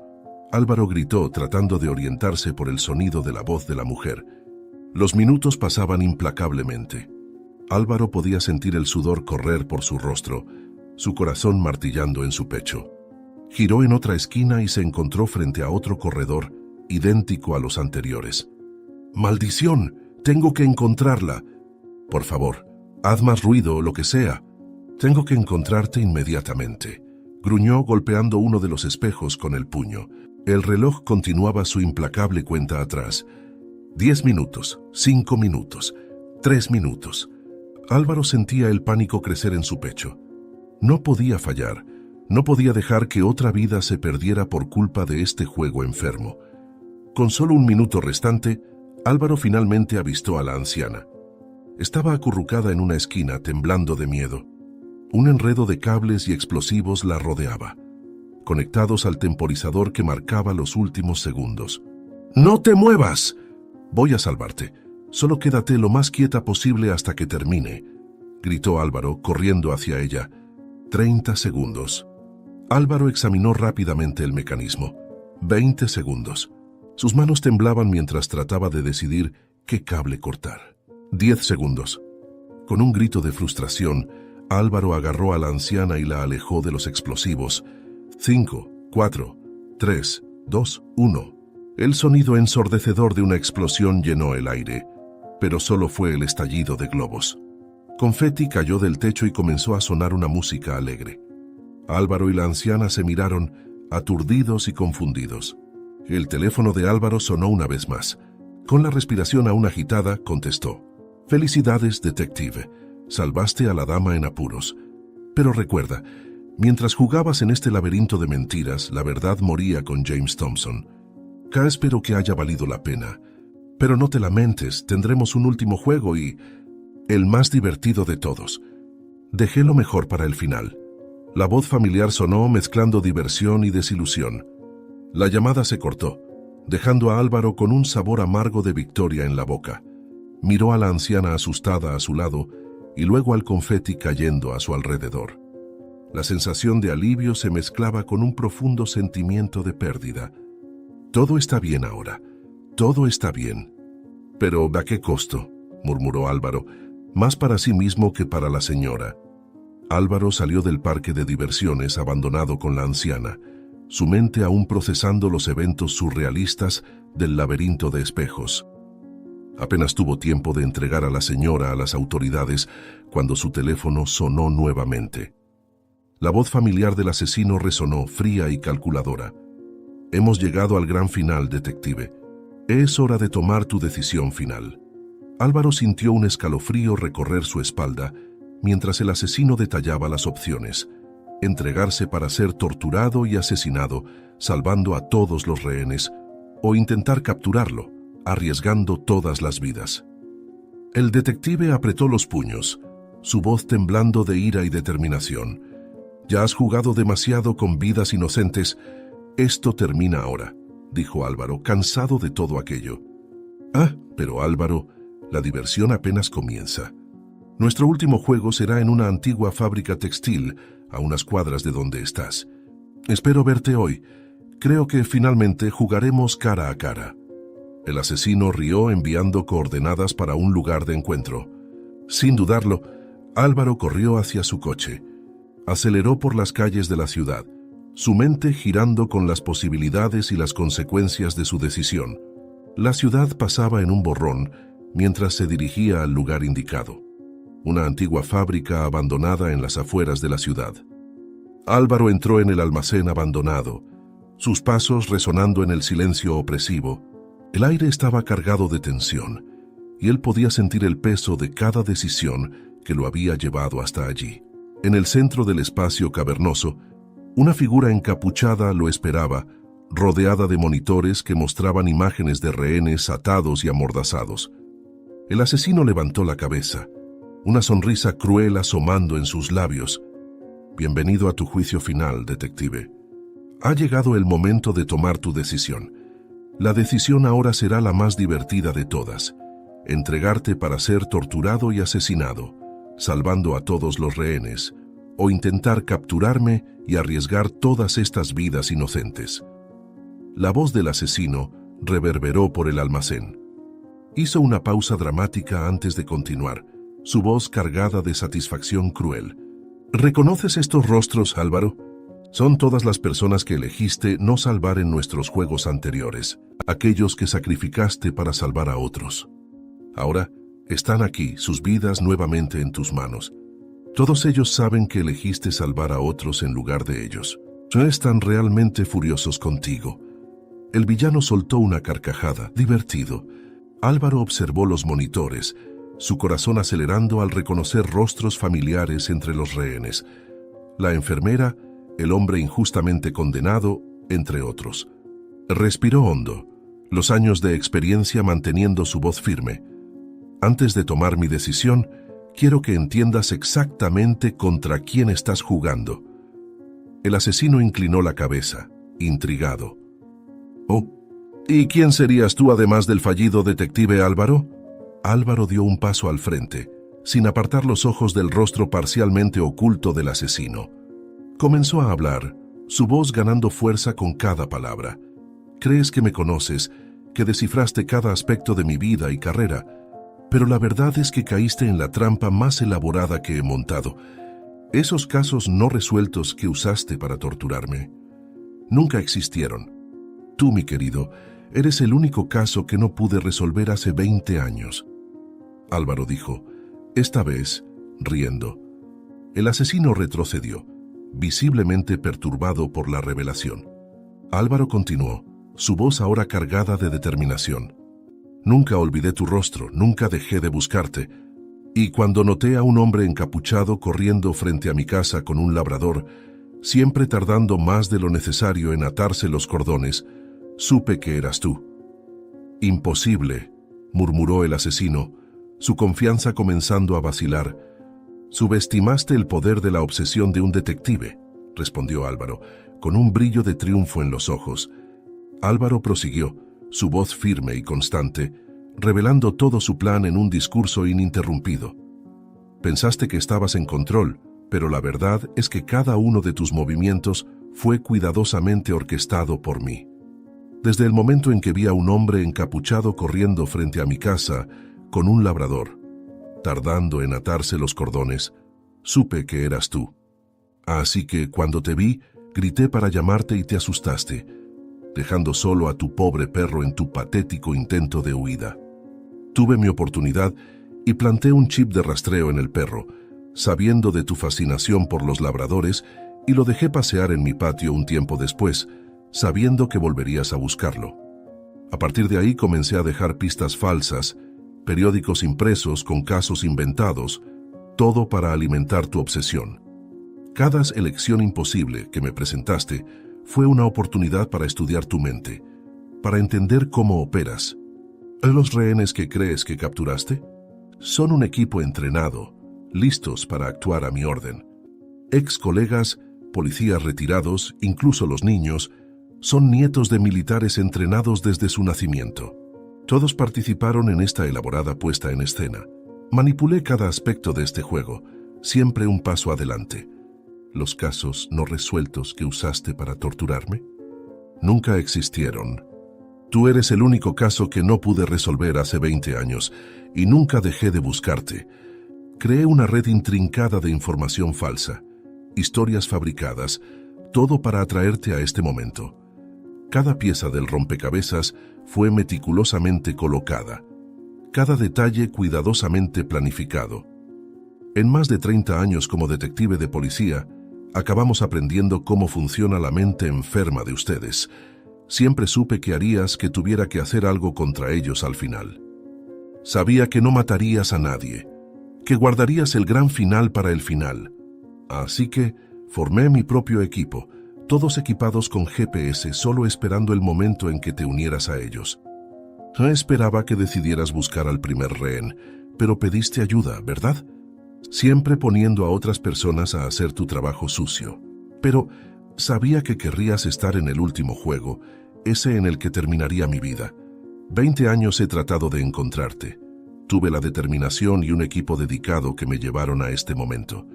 Speaker 1: Álvaro gritó tratando de orientarse por el sonido de la voz de la mujer. Los minutos pasaban implacablemente. Álvaro podía sentir el sudor correr por su rostro, su corazón martillando en su pecho. Giró en otra esquina y se encontró frente a otro corredor, idéntico a los anteriores. «¡Maldición! Tengo que encontrarla! Por favor, haz más ruido o lo que sea. Tengo que encontrarte inmediatamente», gruñó golpeando uno de los espejos con el puño. El reloj continuaba su implacable cuenta atrás. 10 minutos, 5 minutos, 3 minutos. Álvaro sentía el pánico crecer en su pecho. No podía fallar, no podía dejar que otra vida se perdiera por culpa de este juego enfermo. Con solo un minuto restante, Álvaro finalmente avistó a la anciana. Estaba acurrucada en una esquina, temblando de miedo. Un enredo de cables y explosivos la rodeaba, conectados al temporizador que marcaba los últimos segundos. «¡No te muevas! Voy a salvarte. Solo quédate lo más quieta posible hasta que termine», gritó Álvaro, corriendo hacia ella. 30 segundos. Álvaro examinó rápidamente el mecanismo. 20 segundos. Sus manos temblaban mientras trataba de decidir qué cable cortar. 10 segundos. Con un grito de frustración, Álvaro agarró a la anciana y la alejó de los explosivos. 5, 4, 3, 2, 1. El sonido ensordecedor de una explosión llenó el aire, pero solo fue el estallido de globos. Confeti cayó del techo y comenzó a sonar una música alegre. Álvaro y la anciana se miraron, aturdidos y confundidos. El teléfono de Álvaro sonó una vez más. Con la respiración aún agitada, contestó. «Felicidades, detective. Salvaste a la dama en apuros. Pero recuerda, mientras jugabas en este laberinto de mentiras, la verdad moría con James Thompson. Espero que haya valido la pena. Pero no te lamentes, tendremos un último juego y... el más divertido de todos. Dejé lo mejor para el final». La voz familiar sonó mezclando diversión y desilusión. La llamada se cortó, dejando a Álvaro con un sabor amargo de victoria en la boca. Miró a la anciana asustada a su lado y luego al confeti cayendo a su alrededor. La sensación de alivio se mezclaba con un profundo sentimiento de pérdida. «Todo está bien ahora. Todo está bien». «¿Pero a qué costo?», murmuró Álvaro, más para sí mismo que para la señora. Álvaro salió del parque de diversiones abandonado con la anciana, su mente aún procesando los eventos surrealistas del laberinto de espejos. Apenas tuvo tiempo de entregar a la señora a las autoridades cuando su teléfono sonó nuevamente. La voz familiar del asesino resonó fría y calculadora. «Hemos llegado al gran final, detective. Es hora de tomar tu decisión final». Álvaro sintió un escalofrío recorrer su espalda mientras el asesino detallaba las opciones: entregarse para ser torturado y asesinado, salvando a todos los rehenes, o intentar capturarlo, arriesgando todas las vidas. El detective apretó los puños, su voz temblando de ira y determinación. «Ya has jugado demasiado con vidas inocentes. Esto termina ahora», dijo Álvaro, cansado de todo aquello. «Ah, pero Álvaro, la diversión apenas comienza. Nuestro último juego será en una antigua fábrica textil, a unas cuadras de donde estás. Espero verte hoy. Creo que finalmente jugaremos cara a cara». El asesino rió enviando coordenadas para un lugar de encuentro. Sin dudarlo, Álvaro corrió hacia su coche. Aceleró por las calles de la ciudad, su mente girando con las posibilidades y las consecuencias de su decisión. La ciudad pasaba en un borrón mientras se dirigía al lugar indicado. Una antigua fábrica abandonada en las afueras de la ciudad. Álvaro entró en el almacén abandonado, sus pasos resonando en el silencio opresivo. El aire estaba cargado de tensión, y él podía sentir el peso de cada decisión que lo había llevado hasta allí. En el centro del espacio cavernoso, una figura encapuchada lo esperaba, rodeada de monitores que mostraban imágenes de rehenes atados y amordazados. El asesino levantó la cabeza. una sonrisa cruel asomando en sus labios. Bienvenido a tu juicio final, detective. Ha llegado el momento de tomar tu decisión. La decisión ahora será la más divertida de todas. Entregarte para ser torturado y asesinado, salvando a todos los rehenes, o intentar capturarme y arriesgar todas estas vidas inocentes. La voz del asesino reverberó por el almacén. Hizo una pausa dramática antes de continuar, su voz cargada de satisfacción cruel. ¿Reconoces estos rostros, Álvaro? Son todas las personas que elegiste no salvar en nuestros juegos anteriores, aquellos que sacrificaste para salvar a otros. Ahora están aquí, sus vidas nuevamente en tus manos. Todos ellos saben que elegiste salvar a otros en lugar de ellos. No están realmente furiosos contigo. El villano soltó una carcajada, divertido. Álvaro observó los monitores, su corazón acelerando al reconocer rostros familiares entre los rehenes. La enfermera, el hombre injustamente condenado, entre otros. Respiró hondo, los años de experiencia manteniendo su voz firme. Antes de tomar mi decisión, quiero que entiendas exactamente contra quién estás jugando. El asesino inclinó la cabeza, intrigado. Oh, ¿y quién serías tú además del fallido detective Álvaro? Álvaro dio un paso al frente, sin apartar los ojos del rostro parcialmente oculto del asesino. Comenzó a hablar, su voz ganando fuerza con cada palabra. Crees que me conoces, que descifraste cada aspecto de mi vida y carrera, pero la verdad es que caíste en la trampa más elaborada que he montado. Esos casos no resueltos que usaste para torturarme nunca existieron. Tú, mi querido, eres el único caso que no pude resolver hace 20 años. Álvaro dijo, esta vez, riendo. El asesino retrocedió, visiblemente perturbado por la revelación. Álvaro continuó, su voz ahora cargada de determinación. Nunca olvidé tu rostro, nunca dejé de buscarte. Y cuando noté a un hombre encapuchado corriendo frente a mi casa con un labrador, siempre tardando más de lo necesario en atarse los cordones, supe que eras tú. Imposible, murmuró el asesino, su confianza comenzando a vacilar. Subestimaste el poder de la obsesión de un detective, respondió Álvaro, con un brillo de triunfo en los ojos. Álvaro prosiguió, su voz firme y constante, revelando todo su plan en un discurso ininterrumpido. Pensaste que estabas en control, pero la verdad es que cada uno de tus movimientos fue cuidadosamente orquestado por mí. Desde el momento en que vi a un hombre encapuchado corriendo frente a mi casa con un labrador, tardando en atarse los cordones, supe que eras tú. Así que cuando te vi, grité para llamarte y te asustaste, dejando solo a tu pobre perro en tu patético intento de huida. Tuve mi oportunidad y planté un chip de rastreo en el perro, sabiendo de tu fascinación por los labradores, y lo dejé pasear en mi patio un tiempo después, sabiendo que volverías a buscarlo. A partir de ahí comencé a dejar pistas falsas, periódicos impresos con casos inventados, todo para alimentar tu obsesión. Cada elección imposible que me presentaste fue una oportunidad para estudiar tu mente, para entender cómo operas. ¿Los rehenes que crees que capturaste? Son un equipo entrenado, listos para actuar a mi orden. Ex colegas, policías retirados, incluso los niños, son nietos de militares entrenados desde su nacimiento. Todos participaron en esta elaborada puesta en escena. Manipulé cada aspecto de este juego, siempre un paso adelante. ¿Los casos no resueltos que usaste para torturarme? Nunca existieron. Tú eres el único caso que no pude resolver hace 20 años y nunca dejé de buscarte. Creé una red intrincada de información falsa, historias fabricadas, todo para atraerte a este momento. Cada pieza del rompecabezas fue meticulosamente colocada, cada detalle cuidadosamente planificado. En más de 30 años como detective de policía, acabamos aprendiendo cómo funciona la mente enferma de ustedes. Siempre supe que harías que tuviera que hacer algo contra ellos al final. Sabía que no matarías a nadie, que guardarías el gran final para el final. Así que formé mi propio equipo, todos equipados con GPS, solo esperando el momento en que te unieras a ellos. No esperaba que decidieras buscar al primer rehén, pero pediste ayuda, ¿verdad? siempre poniendo a otras personas a hacer tu trabajo sucio. Pero sabía que querrías estar en el último juego, ese en el que terminaría mi vida. 20 años he tratado de encontrarte. Tuve la determinación y un equipo dedicado que me llevaron a este momento.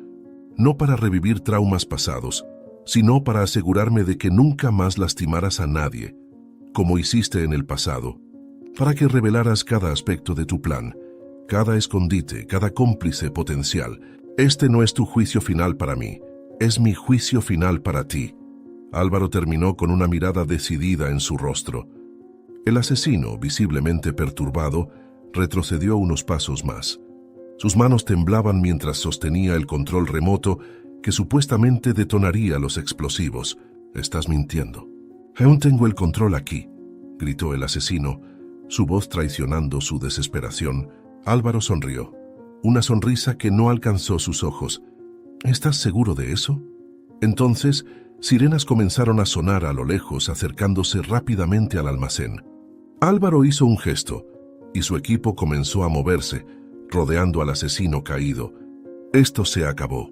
Speaker 1: No para revivir traumas pasados, sino para asegurarme de que nunca más lastimaras a nadie, como hiciste en el pasado, para que revelaras cada aspecto de tu plan, cada escondite, cada cómplice potencial. Este no es tu juicio final para mí, es mi juicio final para ti. Álvaro terminó con una mirada decidida en su rostro. El asesino, visiblemente perturbado, retrocedió unos pasos más. Sus manos temblaban mientras sostenía el control remoto que supuestamente detonaría los explosivos. «Estás mintiendo». «Aún tengo el control aquí», gritó el asesino, su voz traicionando su desesperación. Álvaro sonrió, una sonrisa que no alcanzó sus ojos. «¿Estás seguro de eso?» Entonces, sirenas comenzaron a sonar a lo lejos, acercándose rápidamente al almacén. Álvaro hizo un gesto, y su equipo comenzó a moverse, rodeando al asesino caído. Esto se acabó.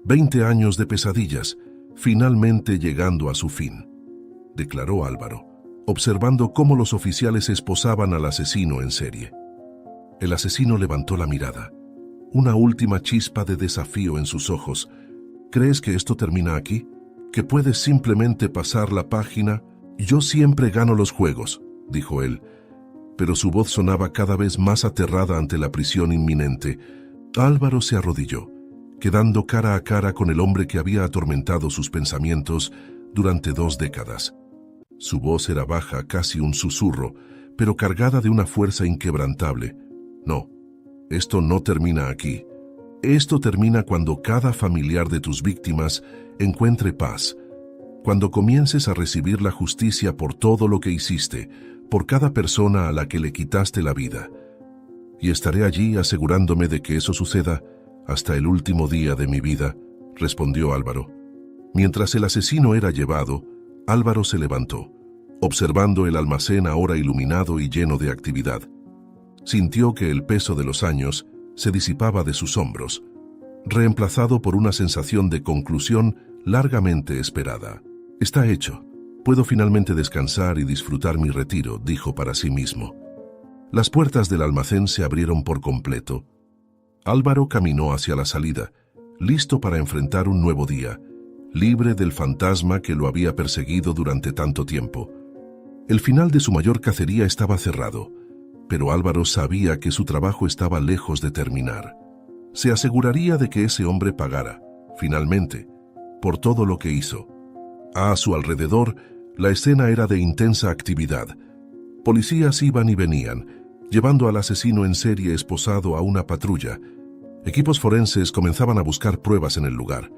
Speaker 1: 20 años de pesadillas, finalmente llegando a su fin, declaró Álvaro, observando cómo los oficiales esposaban al asesino en serie. El asesino levantó la mirada, una última chispa de desafío en sus ojos. «¿Crees que esto termina aquí? ¿Que puedes simplemente pasar la página?» «Yo siempre gano los juegos», dijo él, pero su voz sonaba cada vez más aterrada ante la prisión inminente. Álvaro se arrodilló, quedando cara a cara con el hombre que había atormentado sus pensamientos durante 2 décadas. Su voz era baja, casi un susurro, pero cargada de una fuerza inquebrantable. «No, esto no termina aquí. Esto termina cuando cada familiar de tus víctimas encuentre paz, cuando comiences a recibir la justicia por todo lo que hiciste, por cada persona a la que le quitaste la vida. Y estaré allí asegurándome de que eso suceda hasta el último día de mi vida», respondió Álvaro. Mientras el asesino era llevado, Álvaro se levantó, observando el almacén ahora iluminado y lleno de actividad. Sintió que el peso de los años se disipaba de sus hombros, reemplazado por una sensación de conclusión largamente esperada. «Está hecho. Puedo finalmente descansar y disfrutar mi retiro», dijo para sí mismo. Las puertas del almacén se abrieron por completo. Álvaro caminó hacia la salida, listo para enfrentar un nuevo día, libre del fantasma que lo había perseguido durante tanto tiempo. El final de su mayor cacería estaba cerrado, pero Álvaro sabía que su trabajo estaba lejos de terminar. Se aseguraría de que ese hombre pagara, finalmente, por todo lo que hizo. A su alrededor, la escena era de intensa actividad. Policías iban y venían, llevando al asesino en serie esposado a una patrulla. Equipos forenses comenzaban a buscar pruebas en el lugar.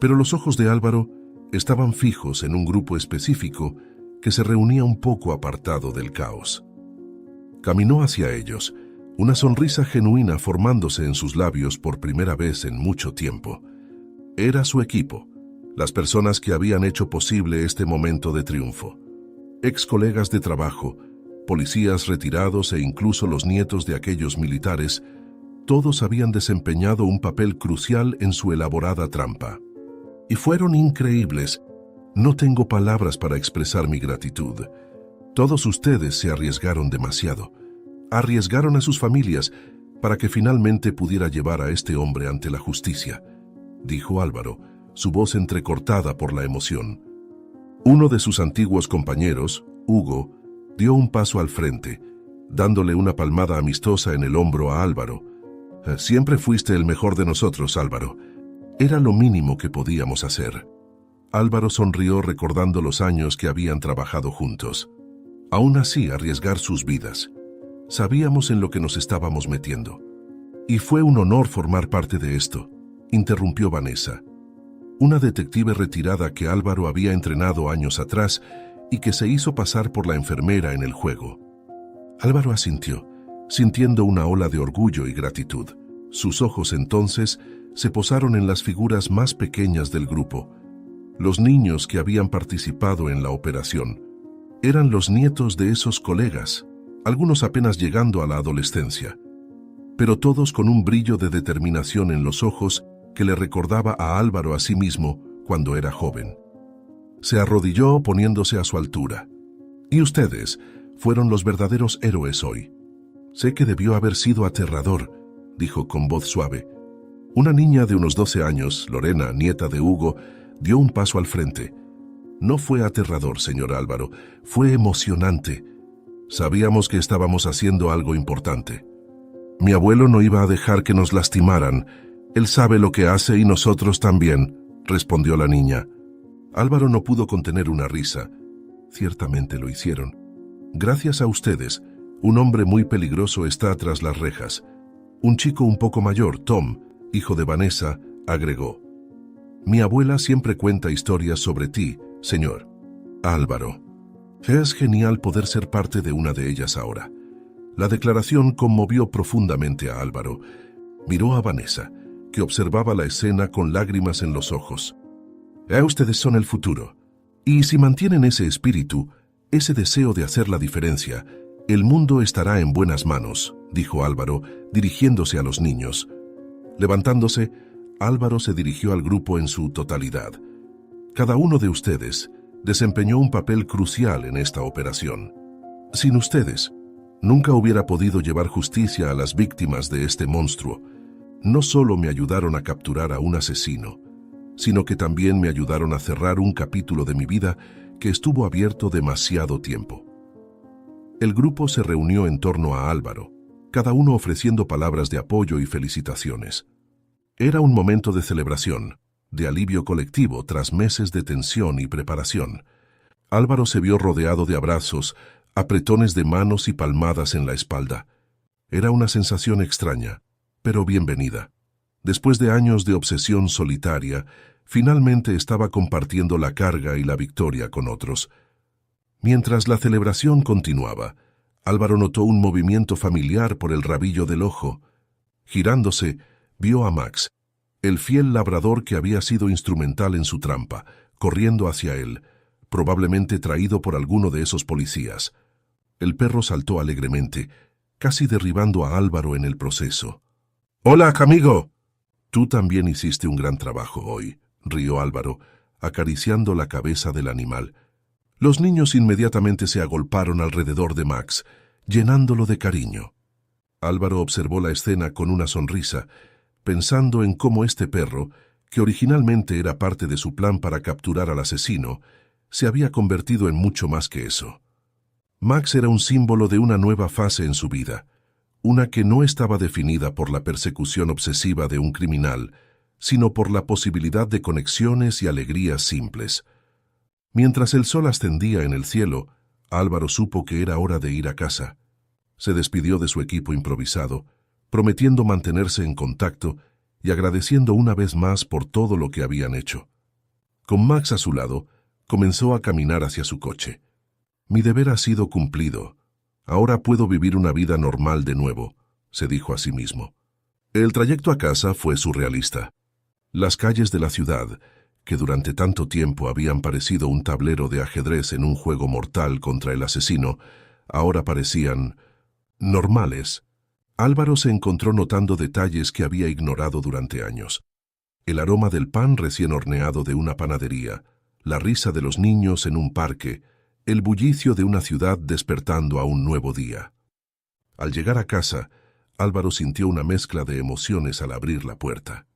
Speaker 1: Pero los ojos de Álvaro estaban fijos en un grupo específico que se reunía un poco apartado del caos. Caminó hacia ellos, una sonrisa genuina formándose en sus labios por primera vez en mucho tiempo. Era su equipo, las personas que habían hecho posible este momento de triunfo. Ex colegas de trabajo, policías retirados e incluso los nietos de aquellos militares, todos habían desempeñado un papel crucial en su elaborada trampa. Y fueron increíbles. No tengo palabras para expresar mi gratitud. Todos ustedes se arriesgaron demasiado. Arriesgaron a sus familias para que finalmente pudiera llevar a este hombre ante la justicia, dijo Álvaro, su voz entrecortada por la emoción. Uno de sus antiguos compañeros, Hugo, dio un paso al frente, dándole una palmada amistosa en el hombro a Álvaro. «Siempre fuiste el mejor de nosotros, Álvaro. Era lo mínimo que podíamos hacer». Álvaro sonrió recordando los años que habían trabajado juntos. Aún así, arriesgar sus vidas. Sabíamos en lo que nos estábamos metiendo. «Y fue un honor formar parte de esto», interrumpió Vanessa, una detective retirada que Álvaro había entrenado años atrás y que se hizo pasar por la enfermera en el juego. Álvaro asintió, sintiendo una ola de orgullo y gratitud. Sus ojos entonces se posaron en las figuras más pequeñas del grupo, los niños que habían participado en la operación. Eran los nietos de esos colegas, algunos apenas llegando a la adolescencia. pero todos con un brillo de determinación en los ojos que le recordaba a Álvaro a sí mismo cuando era joven. Se arrodilló poniéndose a su altura. Y ustedes fueron los verdaderos héroes hoy. Sé que debió haber sido aterrador, dijo con voz suave. Una niña de unos 12 años, Lorena, nieta de Hugo, dio un paso al frente. No fue aterrador, señor Álvaro, fue emocionante. Sabíamos que estábamos haciendo algo importante. Mi abuelo no iba a dejar que nos lastimaran. Él sabe lo que hace y nosotros también, respondió la niña. Álvaro no pudo contener una risa. Ciertamente lo hicieron. Gracias a ustedes, un hombre muy peligroso está tras las rejas. Un chico un poco mayor, Tom, hijo de Vanessa, agregó. Mi abuela siempre cuenta historias sobre ti, señor Álvaro. Es genial poder ser parte de una de ellas ahora. La declaración conmovió profundamente a Álvaro. Miró a Vanessa, que observaba la escena con lágrimas en los ojos. Ustedes son el futuro. Y si mantienen ese espíritu, ese deseo de hacer la diferencia, el mundo estará en buenas manos, dijo Álvaro, dirigiéndose a los niños. Levantándose, Álvaro se dirigió al grupo en su totalidad. Cada uno de ustedes desempeñó un papel crucial en esta operación. Sin ustedes, nunca hubiera podido llevar justicia a las víctimas de este monstruo. No solo me ayudaron a capturar a un asesino, sino que también me ayudaron a cerrar un capítulo de mi vida que estuvo abierto demasiado tiempo. El grupo se reunió en torno a Álvaro, cada uno ofreciendo palabras de apoyo y felicitaciones. Era un momento de celebración, de alivio colectivo tras meses de tensión y preparación. Álvaro se vio rodeado de abrazos, apretones de manos y palmadas en la espalda. Era una sensación extraña, pero bienvenida. Después de años de obsesión solitaria, finalmente estaba compartiendo la carga y la victoria con otros. Mientras la celebración continuaba, Álvaro notó un movimiento familiar por el rabillo del ojo. Girándose, vio a Max, el fiel labrador que había sido instrumental en su trampa, corriendo hacia él, probablemente traído por alguno de esos policías. El perro saltó alegremente, casi derribando a Álvaro en el proceso. «¡Hola, amigo!» «Tú también hiciste un gran trabajo hoy», rió Álvaro, acariciando la cabeza del animal. Los niños inmediatamente se agolparon alrededor de Max, llenándolo de cariño. Álvaro observó la escena con una sonrisa, pensando en cómo este perro, que originalmente era parte de su plan para capturar al asesino, se había convertido en mucho más que eso. Max era un símbolo de una nueva fase en su vida, una que no estaba definida por la persecución obsesiva de un criminal, sino por la posibilidad de conexiones y alegrías simples. Mientras el sol ascendía en el cielo, Álvaro supo que era hora de ir a casa. Se despidió de su equipo improvisado, prometiendo mantenerse en contacto y agradeciendo una vez más por todo lo que habían hecho. Con Max a su lado, comenzó a caminar hacia su coche. «Mi deber ha sido cumplido. Ahora puedo vivir una vida normal de nuevo», se dijo a sí mismo. El trayecto a casa fue surrealista. Las calles de la ciudad, que durante tanto tiempo habían parecido un tablero de ajedrez en un juego mortal contra el asesino, ahora parecían normales. Álvaro se encontró notando detalles que había ignorado durante años. El aroma del pan recién horneado de una panadería, la risa de los niños en un parque, el bullicio de una ciudad despertando a un nuevo día. Al llegar a casa, Álvaro sintió una mezcla de emociones al abrir la puerta.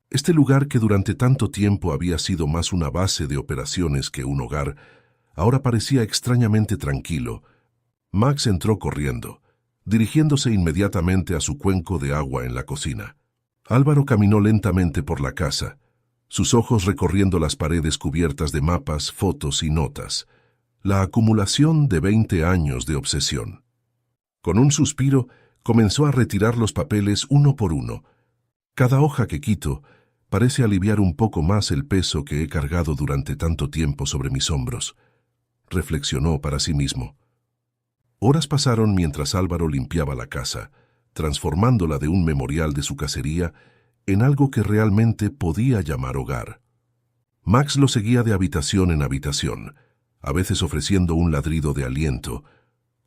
Speaker 1: Este lugar que durante tanto tiempo había sido más una base de operaciones que un hogar, ahora parecía extrañamente tranquilo. Max entró corriendo, dirigiéndose inmediatamente a su cuenco de agua en la cocina. Álvaro caminó lentamente por la casa, sus ojos recorriendo las paredes cubiertas de mapas, fotos y notas, la acumulación de 20 años de obsesión. Con un suspiro, comenzó a retirar los papeles uno por uno. Cada hoja que quito parece aliviar un poco más el peso que he cargado durante tanto tiempo sobre mis hombros, reflexionó para sí mismo. Horas pasaron mientras Álvaro limpiaba la casa, transformándola de un memorial de su cacería en algo que realmente podía llamar hogar. Max lo seguía de habitación en habitación, a veces ofreciendo un ladrido de aliento,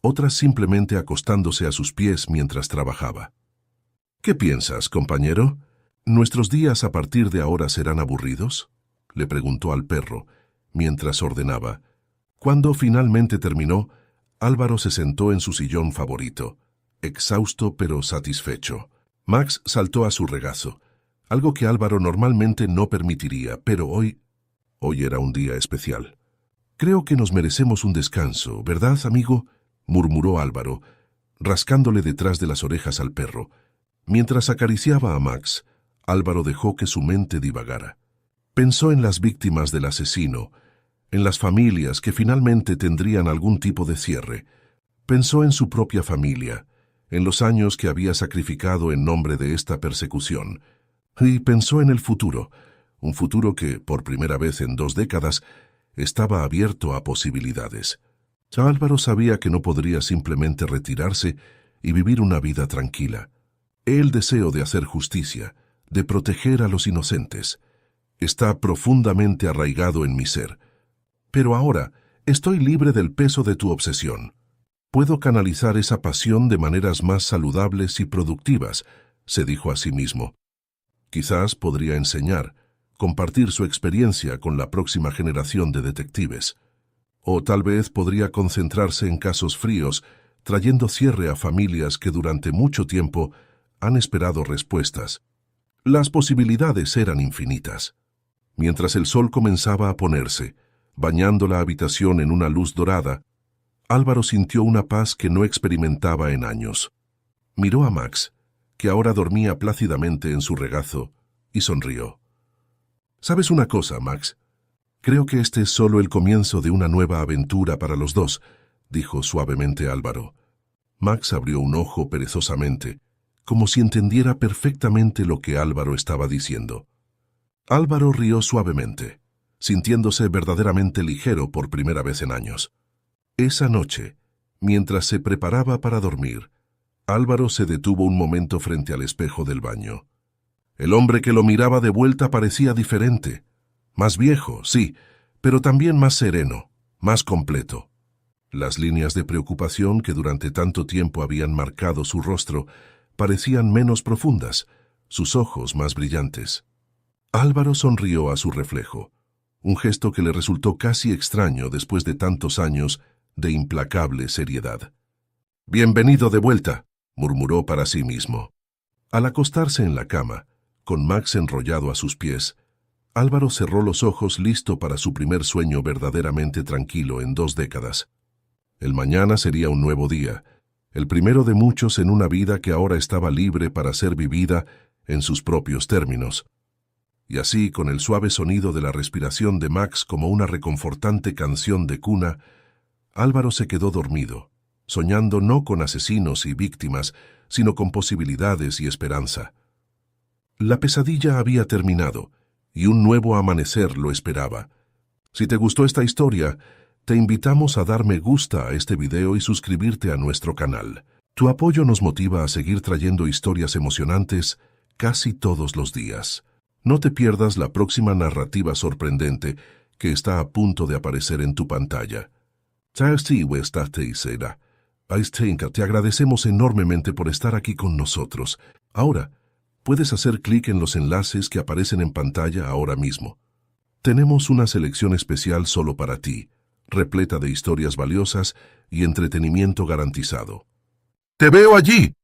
Speaker 1: otras simplemente acostándose a sus pies mientras trabajaba. ¿Qué piensas, compañero? ¿Nuestros días a partir de ahora serán aburridos?, le preguntó al perro, mientras ordenaba. Cuando finalmente terminó, Álvaro se sentó en su sillón favorito, exhausto pero satisfecho. Max saltó a su regazo, algo que Álvaro normalmente no permitiría, pero hoy era un día especial. Creo que nos merecemos un descanso, ¿verdad, amigo?, murmuró Álvaro, rascándole detrás de las orejas al perro. Mientras acariciaba a Max, Álvaro dejó que su mente divagara. Pensó en las víctimas del asesino, en las familias que finalmente tendrían algún tipo de cierre. Pensó en su propia familia, en los años que había sacrificado en nombre de esta persecución. Y pensó en el futuro, un futuro que, por primera vez en 2 décadas, estaba abierto a posibilidades. Álvaro sabía que no podría simplemente retirarse y vivir una vida tranquila. El deseo de hacer justicia, de proteger a los inocentes, está profundamente arraigado en mi ser. Pero ahora estoy libre del peso de tu obsesión. Puedo canalizar esa pasión de maneras más saludables y productivas, se dijo a sí mismo. Quizás podría enseñar, compartir su experiencia con la próxima generación de detectives. O tal vez podría concentrarse en casos fríos, trayendo cierre a familias que durante mucho tiempo han esperado respuestas. Las posibilidades eran infinitas. Mientras el sol comenzaba a ponerse, bañando la habitación en una luz dorada, Álvaro sintió una paz que no experimentaba en años. Miró a Max, que ahora dormía plácidamente en su regazo, y sonrió. ¿Sabes una cosa, Max? Creo que este es solo el comienzo de una nueva aventura para los dos, dijo suavemente Álvaro. Max abrió un ojo perezosamente, como si entendiera perfectamente lo que Álvaro estaba diciendo. Álvaro rió suavemente, sintiéndose verdaderamente ligero por primera vez en años. Esa noche, mientras se preparaba para dormir, Álvaro se detuvo un momento frente al espejo del baño. El hombre que lo miraba de vuelta parecía diferente. Más viejo, sí, pero también más sereno, más completo. Las líneas de preocupación que durante tanto tiempo habían marcado su rostro parecían menos profundas, sus ojos más brillantes. Álvaro sonrió a su reflejo, un gesto que le resultó casi extraño después de tantos años de implacable seriedad. «Bienvenido de vuelta», murmuró para sí mismo. Al acostarse en la cama, con Max enrollado a sus pies, Álvaro cerró los ojos listo para su primer sueño verdaderamente tranquilo en 2 décadas. El mañana sería un nuevo día, el primero de muchos en una vida que ahora estaba libre para ser vivida en sus propios términos. Y así, con el suave sonido de la respiración de Max como una reconfortante canción de cuna, Álvaro se quedó dormido, soñando no con asesinos y víctimas, sino con posibilidades y esperanza. La pesadilla había terminado, y un nuevo amanecer lo esperaba. Si te gustó esta historia, te invitamos a dar me gusta a este video y suscribirte a nuestro canal. Tu apoyo nos motiva a seguir trayendo historias emocionantes casi todos los días. No te pierdas la próxima narrativa sorprendente que está a punto de aparecer en tu pantalla. Te agradecemos enormemente por estar aquí con nosotros. Ahora, puedes hacer clic en los enlaces que aparecen en pantalla ahora mismo. Tenemos una selección especial solo para ti, repleta de historias valiosas y entretenimiento garantizado. ¡Te veo allí!